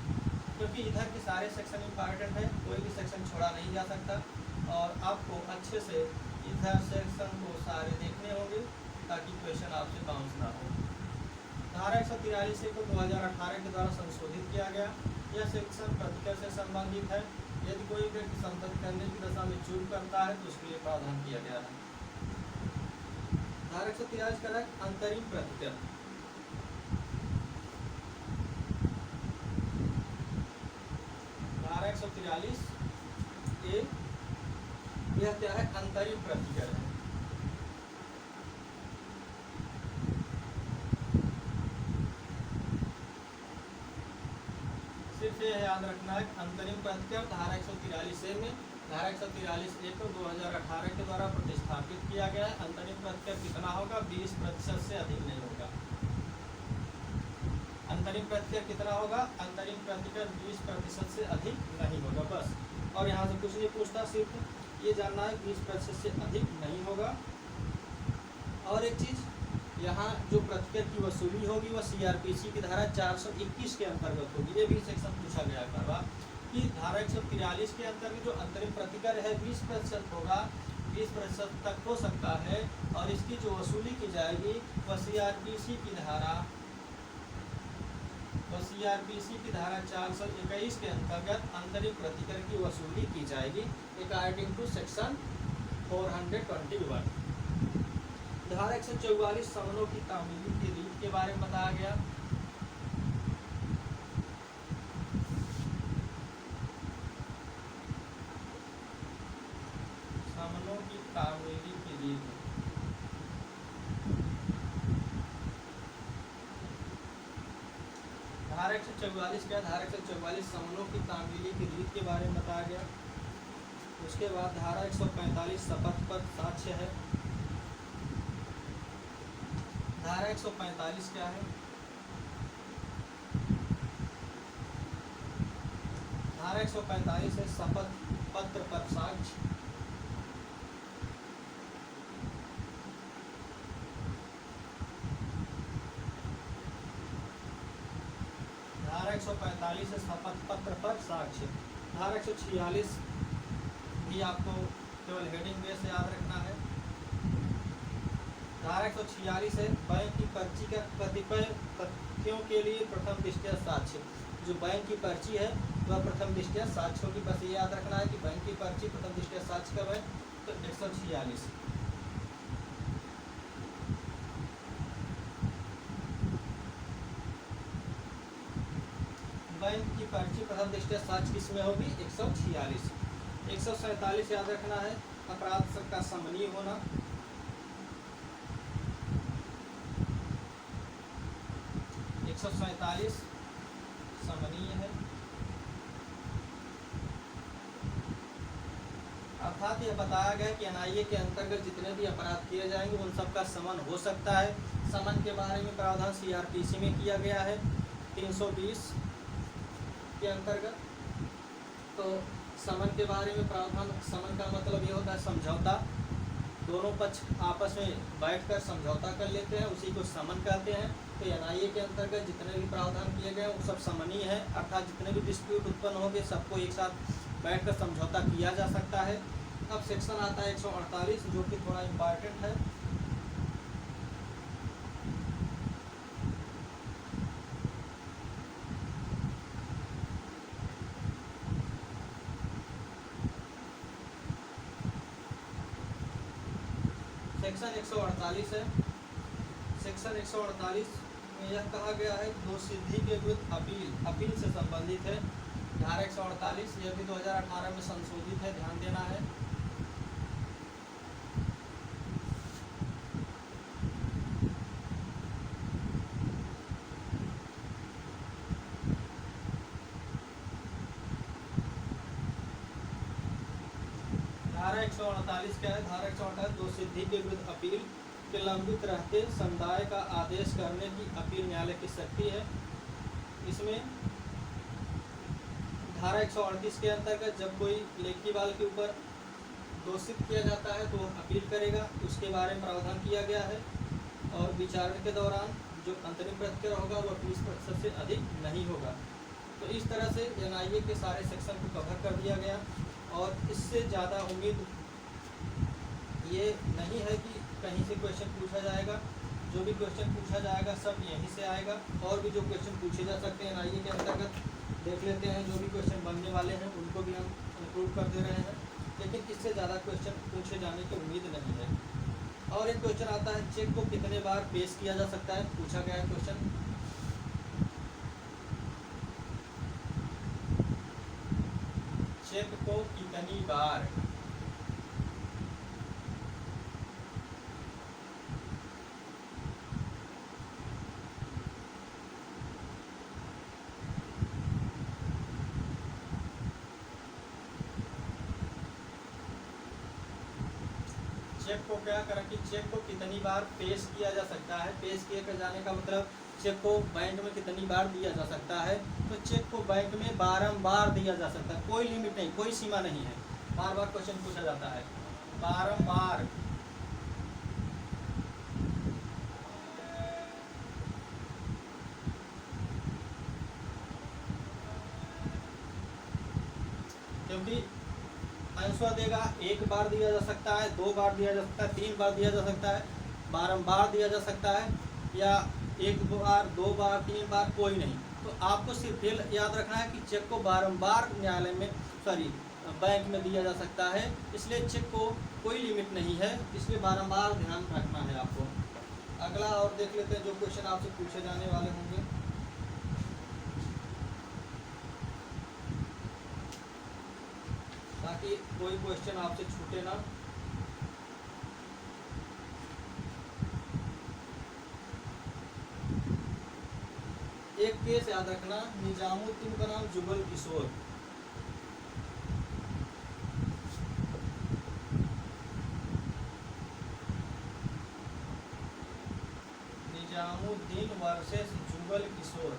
क्योंकि इधर के सारे सेक्शन इम्पॉर्टेंट है, कोई भी सेक्शन छोड़ा नहीं जा सकता और आपको अच्छे से इधर सेक्शन को सारे देखने होंगे ताकि क्वेश्चन आपसे बाउंस ना हो। धारा 143A को 2018 के द्वारा संशोधित किया गया। यह सेक्शन प्रतिकर से संबंधित है। यदि कोई व्यक्ति संपत्ति करने की दशा में चूक करता है तो उसके लिए प्रावधान किया गया है। धारा 143 का अंतरिम प्रतिकर। धारा 143A यह क्या है? अंतरिम प्रतिकर है। सिर्फ ये याद रखना है अंतरिम प्रतिकर धारा 143A में धारा 143A को 2018 के द्वारा प्रतिस्थापित किया गया है। अंतरिम प्रतिकर कितना होगा? 20% से अधिक नहीं होगा। अंतरिम प्रतिकर कितना होगा? अंतरिम प्रतिकर 20% से अधिक नहीं होगा, बस। और यहाँ से कुछ नहीं पूछता, सिर्फ ये जानना है 20% से अधिक नहीं होगा। और एक चीज़, यहाँ जो प्रतिकर की वसूली होगी वह सीआरपीसी की धारा 421 के अंतर्गत होगी। ये भी सेक्शन पूछा गया करवा कि धारा 143 के अंतर्गत जो अंतरिम प्रतिकर है 20% होगा, 20% तक हो सकता है और इसकी जो वसूली की जाएगी वह सीआरपीसी की धारा तो सीआरपीसी की धारा 421 के अंतर्गत अंतरिम प्रतिकर की वसूली की जाएगी अकॉर्डिंग टू सेक्शन 421। धारा 144 समनों की तामीली की रीत के बारे में बताया गया। समनों की तामीली की रीत धारा 144 क्या, धारा 144 समनों की तामीली की रीत के बारे में बताया गया। उसके बाद धारा 145 शपथ पर साक्ष्य है। धारा 145 क्या है? धारा 145 है शपथ पत्र पर साक्ष्य। धारा 145 है शपथ पत्र पर साक्ष्य। धारा 146 भी आपको केवल हेडिंग बेस से याद रखना है। धारा 146 है बैंक की पर्ची का कतिपय तथ्यों के लिए प्रथम दृष्टया साक्ष्य। जो बैंक की पर्ची है वह प्रथम दृष्टया साक्ष्य होगी। बस ये याद रखना है कि बैंक की पर्ची प्रथम दृष्टया साक्ष्य कब है, तो 146। बैंक की पर्ची प्रथम दृष्टया साक्ष्य किसमें होगी, 146। 147 याद रखना है अपराध का समनीय होना। 147 समनीय है, अर्थात यह बताया गया कि एनआईए के अंतर्गत जितने भी अपराध किए जाएंगे उन सब का समन हो सकता है। समन के बारे में प्रावधान सीआरपीसी में किया गया है 320 के अंतर्गत। तो समन के बारे में प्रावधान, समन का मतलब ये होता है समझौता। दोनों पक्ष आपस में बैठकर समझौता कर लेते हैं, उसी को समन कहते हैं। तो एनआईए के अंतर्गत जितने भी प्रावधान किए गए वो सब समनीय है, अर्थात जितने भी डिस्प्यूट उत्पन्न होंगे सबको एक साथ बैठकर समझौता किया जा सकता है। अब सेक्शन आता है 148 जो कि थोड़ा इम्पॉर्टेंट है। सेक्शन 148 है। सेक्शन 148 में यह कहा गया है दो सिद्धि के विरुद्ध अपील से संबंधित है। धारा 148 यह भी 2018 में संशोधित है, ध्यान देना है। धारा 148 क्या है? धारा 148 दो सिद्धि के विरुद्ध अपील के लंबित रहते समुदाय का आदेश करने की अपील न्यायालय की शक्ति है। इसमें धारा 138 के अंतर्गत जब कोई लेखी बाल के ऊपर दोषित किया जाता है तो वह अपील करेगा, उसके बारे में प्रावधान किया गया है। और विचारण के दौरान जो अंतरिम प्रतिक्रिया होगा वह 20% से अधिक नहीं होगा। तो इस तरह से एनआईए के सारे सेक्शन को कवर कर दिया गया और इससे ज़्यादा उम्मीद ये नहीं है कि कहीं से क्वेश्चन पूछा जाएगा। जो भी क्वेश्चन पूछा जाएगा सब यहीं से आएगा। और भी जो क्वेश्चन पूछे जा सकते हैं एनआईए के अंतर्गत देख लेते हैं। जो भी क्वेश्चन बनने वाले हैं उनको भी हम इंक्लूड कर दे रहे हैं, लेकिन इससे ज़्यादा क्वेश्चन पूछे जाने की उम्मीद नहीं है। और एक क्वेश्चन आता है चेक को कितने बार पेश किया जा सकता है, पूछा गया है क्वेश्चन। चेक को कितनी बार चेक को क्या करें कि चेक को कितनी बार पेश किया जा सकता है। पेश किए कर जाने का मतलब चेक को बैंक में कितनी बार दिया जा सकता है। तो चेक को बैंक में बारंबार दिया जा सकता है, कोई लिमिट नहीं, कोई सीमा नहीं है। बार बार क्वेश्चन पूछा जाता है, बारंबार। क्योंकि आंसर देगा एक बार दिया जा सकता है, 2 बार दिया जा सकता है, 3 बार दिया जा सकता है, बारंबार दिया जा सकता है, या 1 बार 2 बार 3 बार, कोई नहीं। तो आपको सिर्फ ये याद रखना है कि चेक को बारंबार न्यायालय में बैंक में दिया जा सकता है, इसलिए चेक को कोई लिमिट नहीं है, इसलिए बारंबार ध्यान रखना है आपको। अगला और देख लेते हैं जो क्वेश्चन आपसे पूछे जाने वाले होंगे। ताकि कोई क्वेश्चन आपसे छूटे ना। एक केस याद रखना, निजामुद्दीन का नाम जुगल किशोर। निजामुद्दीन वर्सेस जुगल किशोर।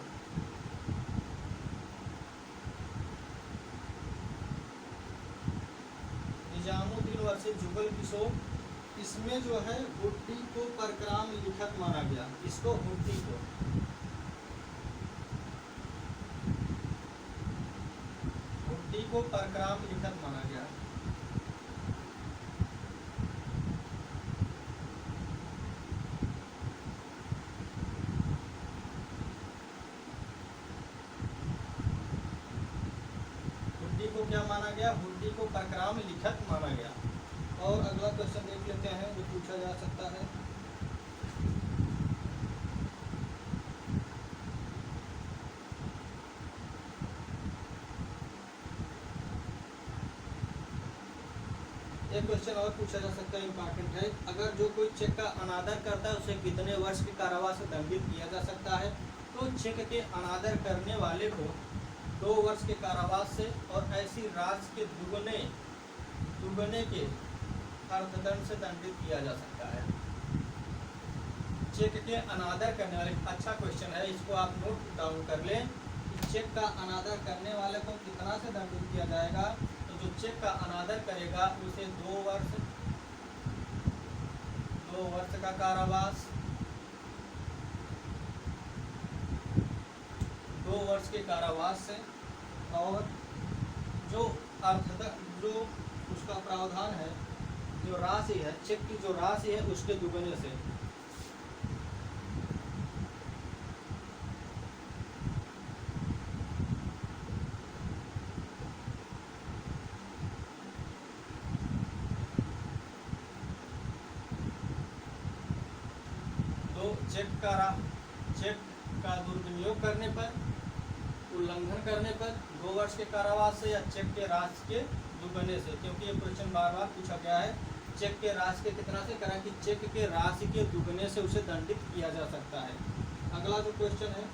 निजामुद्दीन वर्सेस जुगल किशोर, इसमें जो है हुड्डी को परक्राम लिखत माना गया। इसको हुड्डी को परक्राम लिखत माना गया। हुड्डी को क्या माना गया? हुड्डी को परक्राम लिखत माना गया। और अगला क्वेश्चन देख लेते हैं जो पूछा जा सकता है। एक क्वेश्चन और पूछा जा सकता है, इम्पोर्टेंट है। अगर जो कोई चेक का अनादर करता है उसे कितने वर्ष के कारावास से दंडित किया जा सकता है? तो चेक के अनादर करने वाले को 2 वर्ष के कारावास से और ऐसी राशि के दुगने के अर्थदंड से दंडित किया जा सकता है। चेक के अनादर करने वाले, अच्छा क्वेश्चन है, इसको आप नोट डाउन कर लें कि चेक का अनादर करने वाले को कितना से दंडित किया जाएगा। तो जो चेक का अनादर करेगा उसे 2 वर्ष का कारावास, 2 वर्ष के कारावास से, और जो उसका प्रावधान है, जो राशि है, चेक की जो राशि है उसके दुगने से। चेक का दुरुपयोग करने पर, उल्लंघन करने पर 2 वर्ष के कारावास से, या चेक के राशि के दुगने से। क्योंकि ये क्वेश्चन बार बार पूछा गया है। चेक के राशि के कितना से करा कि चेक के राशि के दुगने से उसे दंडित किया जा सकता है। अगला जो क्वेश्चन है,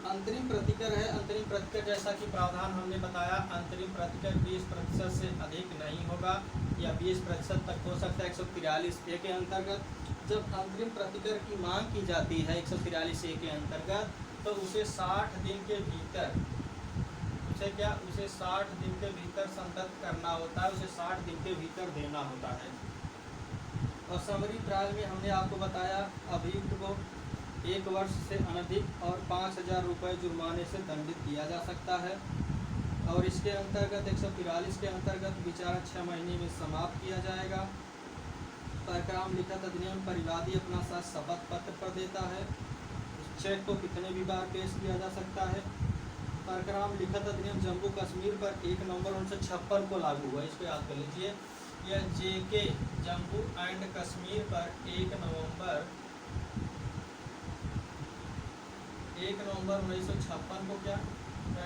अंतरिम प्रतिकर है। अंतरिम प्रतिकर जैसा कि प्रावधान हमने बताया, अंतरिम प्रतिकर 20% से अधिक नहीं होगा, या 20% तक हो सकता है 143A के अंतर्गत। जब अंतरिम प्रतिकर की मांग की जाती है 143A के अंतर्गत, तो उसे 60 दिन के भीतर, उसे 60 दिन के भीतर संतत करना होता है, उसे 60 दिन के भीतर देना होता है। और समरी ट्रायल में हमने आपको बताया, अभियुक्त को 1 वर्ष से अनधिक और 5000 रुपये जुर्माने से दंडित किया जा सकता है। और इसके अंतर्गत 143 के अंतर्गत विचार 6 महीने में समाप्त किया जाएगा। परक्राम लिखित अधिनियम पर विवादी अपना साथ शपथ पत्र पर देता है। चेक को कितने भी बार पेश किया जा सकता है। परक्राम लिखित अधिनियम जम्मू कश्मीर पर 1 नवंबर 1956 को लागू हुआ, इसको याद कर लीजिए। यह JK जम्मू एंड कश्मीर पर 1 नवंबर 1956 को क्या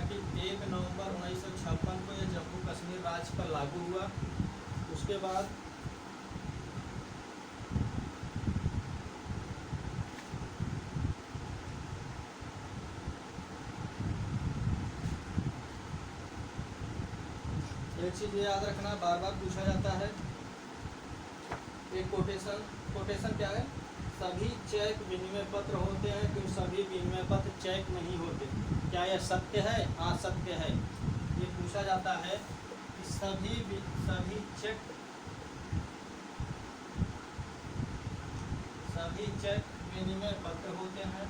कि 1 नवंबर 1956 को यह जम्मू कश्मीर राज्य पर लागू हुआ। उसके बाद एक चीज़ ये याद रखना, बार बार पूछा जाता है, एक कोटेशन क्या है? सभी चेक विनिमय पत्र होते हैं कि सभी विनिमय पत्र चेक नहीं होते। क्या यह सत्य है? हाँ सत्य है। ये पूछा जाता है कि सभी चेक विनिमय पत्र होते हैं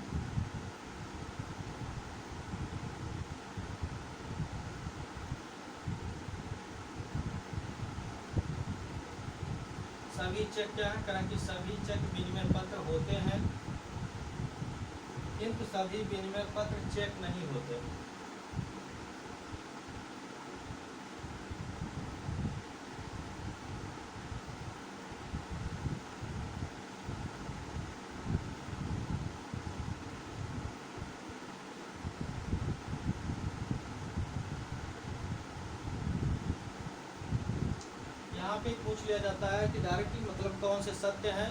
सभी चेक क्या है, कारण कि सभी चेक विनिमय पत्र होते हैं, किंतु सभी विनिमय पत्र चेक नहीं होते। यहाँ पे पूछ लिया जाता है कि डायरेक्टली मतलब कौन से सत्य हैं,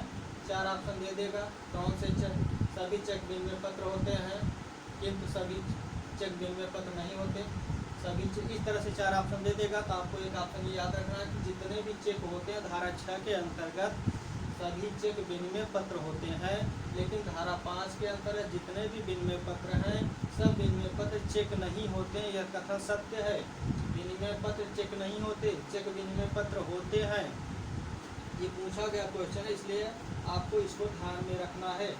4 ऑप्शन दे देगा। कौन से सभी चेक विनिमय पत्र होते हैं किंतु सभी चेक विनिमय पत्र नहीं होते। सभी इस तरह से 4 ऑप्शन दे देगा। तो आपको एक ऑप्शन ये याद रखना है कि जितने भी चेक होते हैं धारा 6 के अंतर्गत सभी चेक विनिमय पत्र होते हैं, लेकिन धारा 5 के अंतर्गत जितने भी विनिमय पत्र हैं सब विनिमय पत्र चेक नहीं होते। यह कथन सत्य है, विनिमय पत्र चेक नहीं होते, चेक विनिमय पत्र होते हैं। ये पूछा गया क्वेश्चन है, इसलिए आपको इसको ध्यान में रखना है।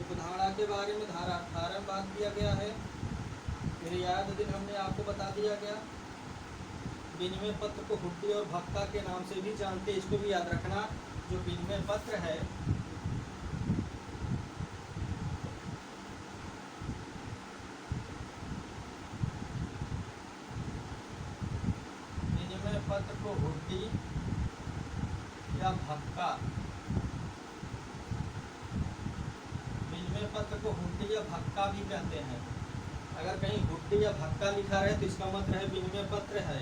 उपधारणा के बारे में धारा 18 में बात किया गया है। रियायत दिन हमने आपको बता दिया गया। विनिमय पत्र को हुड्डी और भक्का के नाम से भी जानते, इसको भी याद रखना। जो विनिमय पत्र है पत्र को हुड्डी या भक्का, विनिमय पत्र को हुड्डी या भक्का भी कहते हैं। अगर कहीं हुड्डी या भक्का लिखा रहे तो इसका मतलब है विनिमय पत्र है।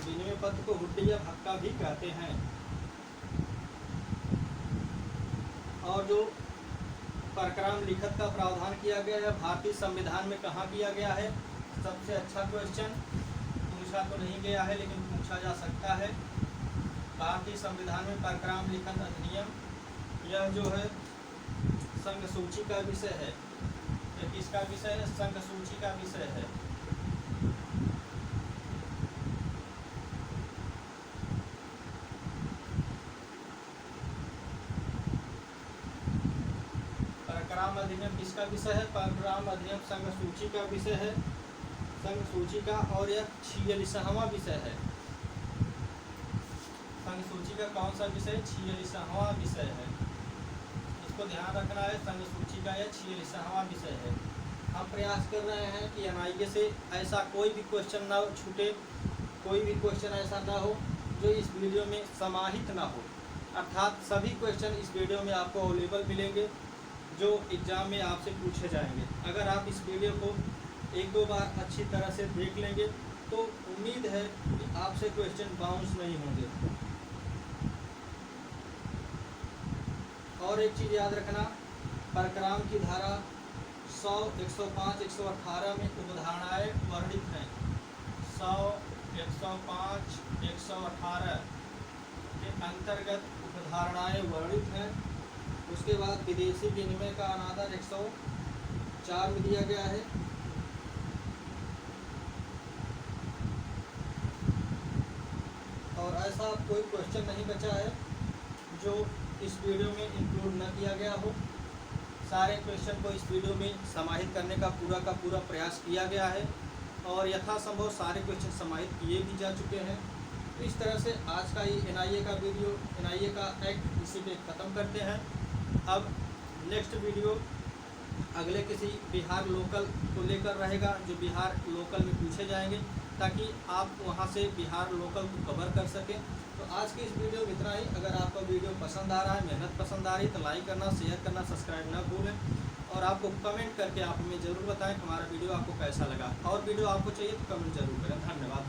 विनिमय पत्र को हुड्डी या भक्का भी कहते हैं। और जो परक्राम लिखत का प्रावधान किया गया है भारतीय संविधान में कहाँ किया गया है? सबसे अच्छा क्वेश्चन पूछा तो नहीं गया है लेकिन पूछा जा सकता है। भारतीय संविधान में परक्राम लिखत अधिनियम, यह जो है संघ सूची का विषय है। यह किसका विषय है? संघ सूची का विषय है। परक्राम अधिनियम किसका विषय है? परक्राम अधिनियम संघ सूची का विषय है, संघ सूची का। और यह 46वां विषय है। संघ सूची का कौन सा विषय? 46वां विषय है। इसको ध्यान रखना है। संघ सूची का यह 46वां विषय है। हम प्रयास कर रहे हैं कि एनआईए से ऐसा कोई भी क्वेश्चन ना छूटे, कोई भी क्वेश्चन ऐसा ना हो जो इस वीडियो में समाहित ना हो। अर्थात सभी क्वेश्चन इस वीडियो में आपको अवेलेबल मिलेंगे जो एग्ज़ाम में आपसे पूछे जाएंगे। अगर आप इस वीडियो को 1-2 बार अच्छी तरह से देख लेंगे तो उम्मीद है कि आपसे क्वेश्चन बाउंस नहीं होंगे। और एक चीज़ याद रखना, परक्राम की धारा 100, 105, 118 में उपधारणाएँ वर्णित हैं। 100, 105, 118 के अंतर्गत उपधारणाएँ वर्णित हैं। उसके बाद विदेशी विनिमय का अनादर 104 में दिया गया है। और ऐसा कोई क्वेश्चन नहीं बचा है जो इस वीडियो में इंक्लूड न किया गया हो। सारे क्वेश्चन को इस वीडियो में समाहित करने का पूरा प्रयास किया गया है और यथासंभव सारे क्वेश्चन समाहित किए भी जा चुके हैं। तो इस तरह से आज का ये एनआईए का वीडियो, एनआईए का एक्ट इसी पे ख़त्म करते हैं। अब नेक्स्ट वीडियो अगले किसी बिहार लोकल को लेकर रहेगा जो बिहार लोकल में पूछे जाएंगे, ताकि आप वहां से बिहार लोकल को कवर कर सकें। तो आज की इस वीडियो में इतना ही। अगर आपका वीडियो पसंद आ रहा है, मेहनत पसंद आ रही है तो लाइक करना, शेयर करना, सब्सक्राइब ना भूलें। और आपको कमेंट करके आप हमें ज़रूर बताएं हमारा वीडियो आपको कैसा लगा। और वीडियो आपको चाहिए तो कमेंट ज़रूर करें। धन्यवाद।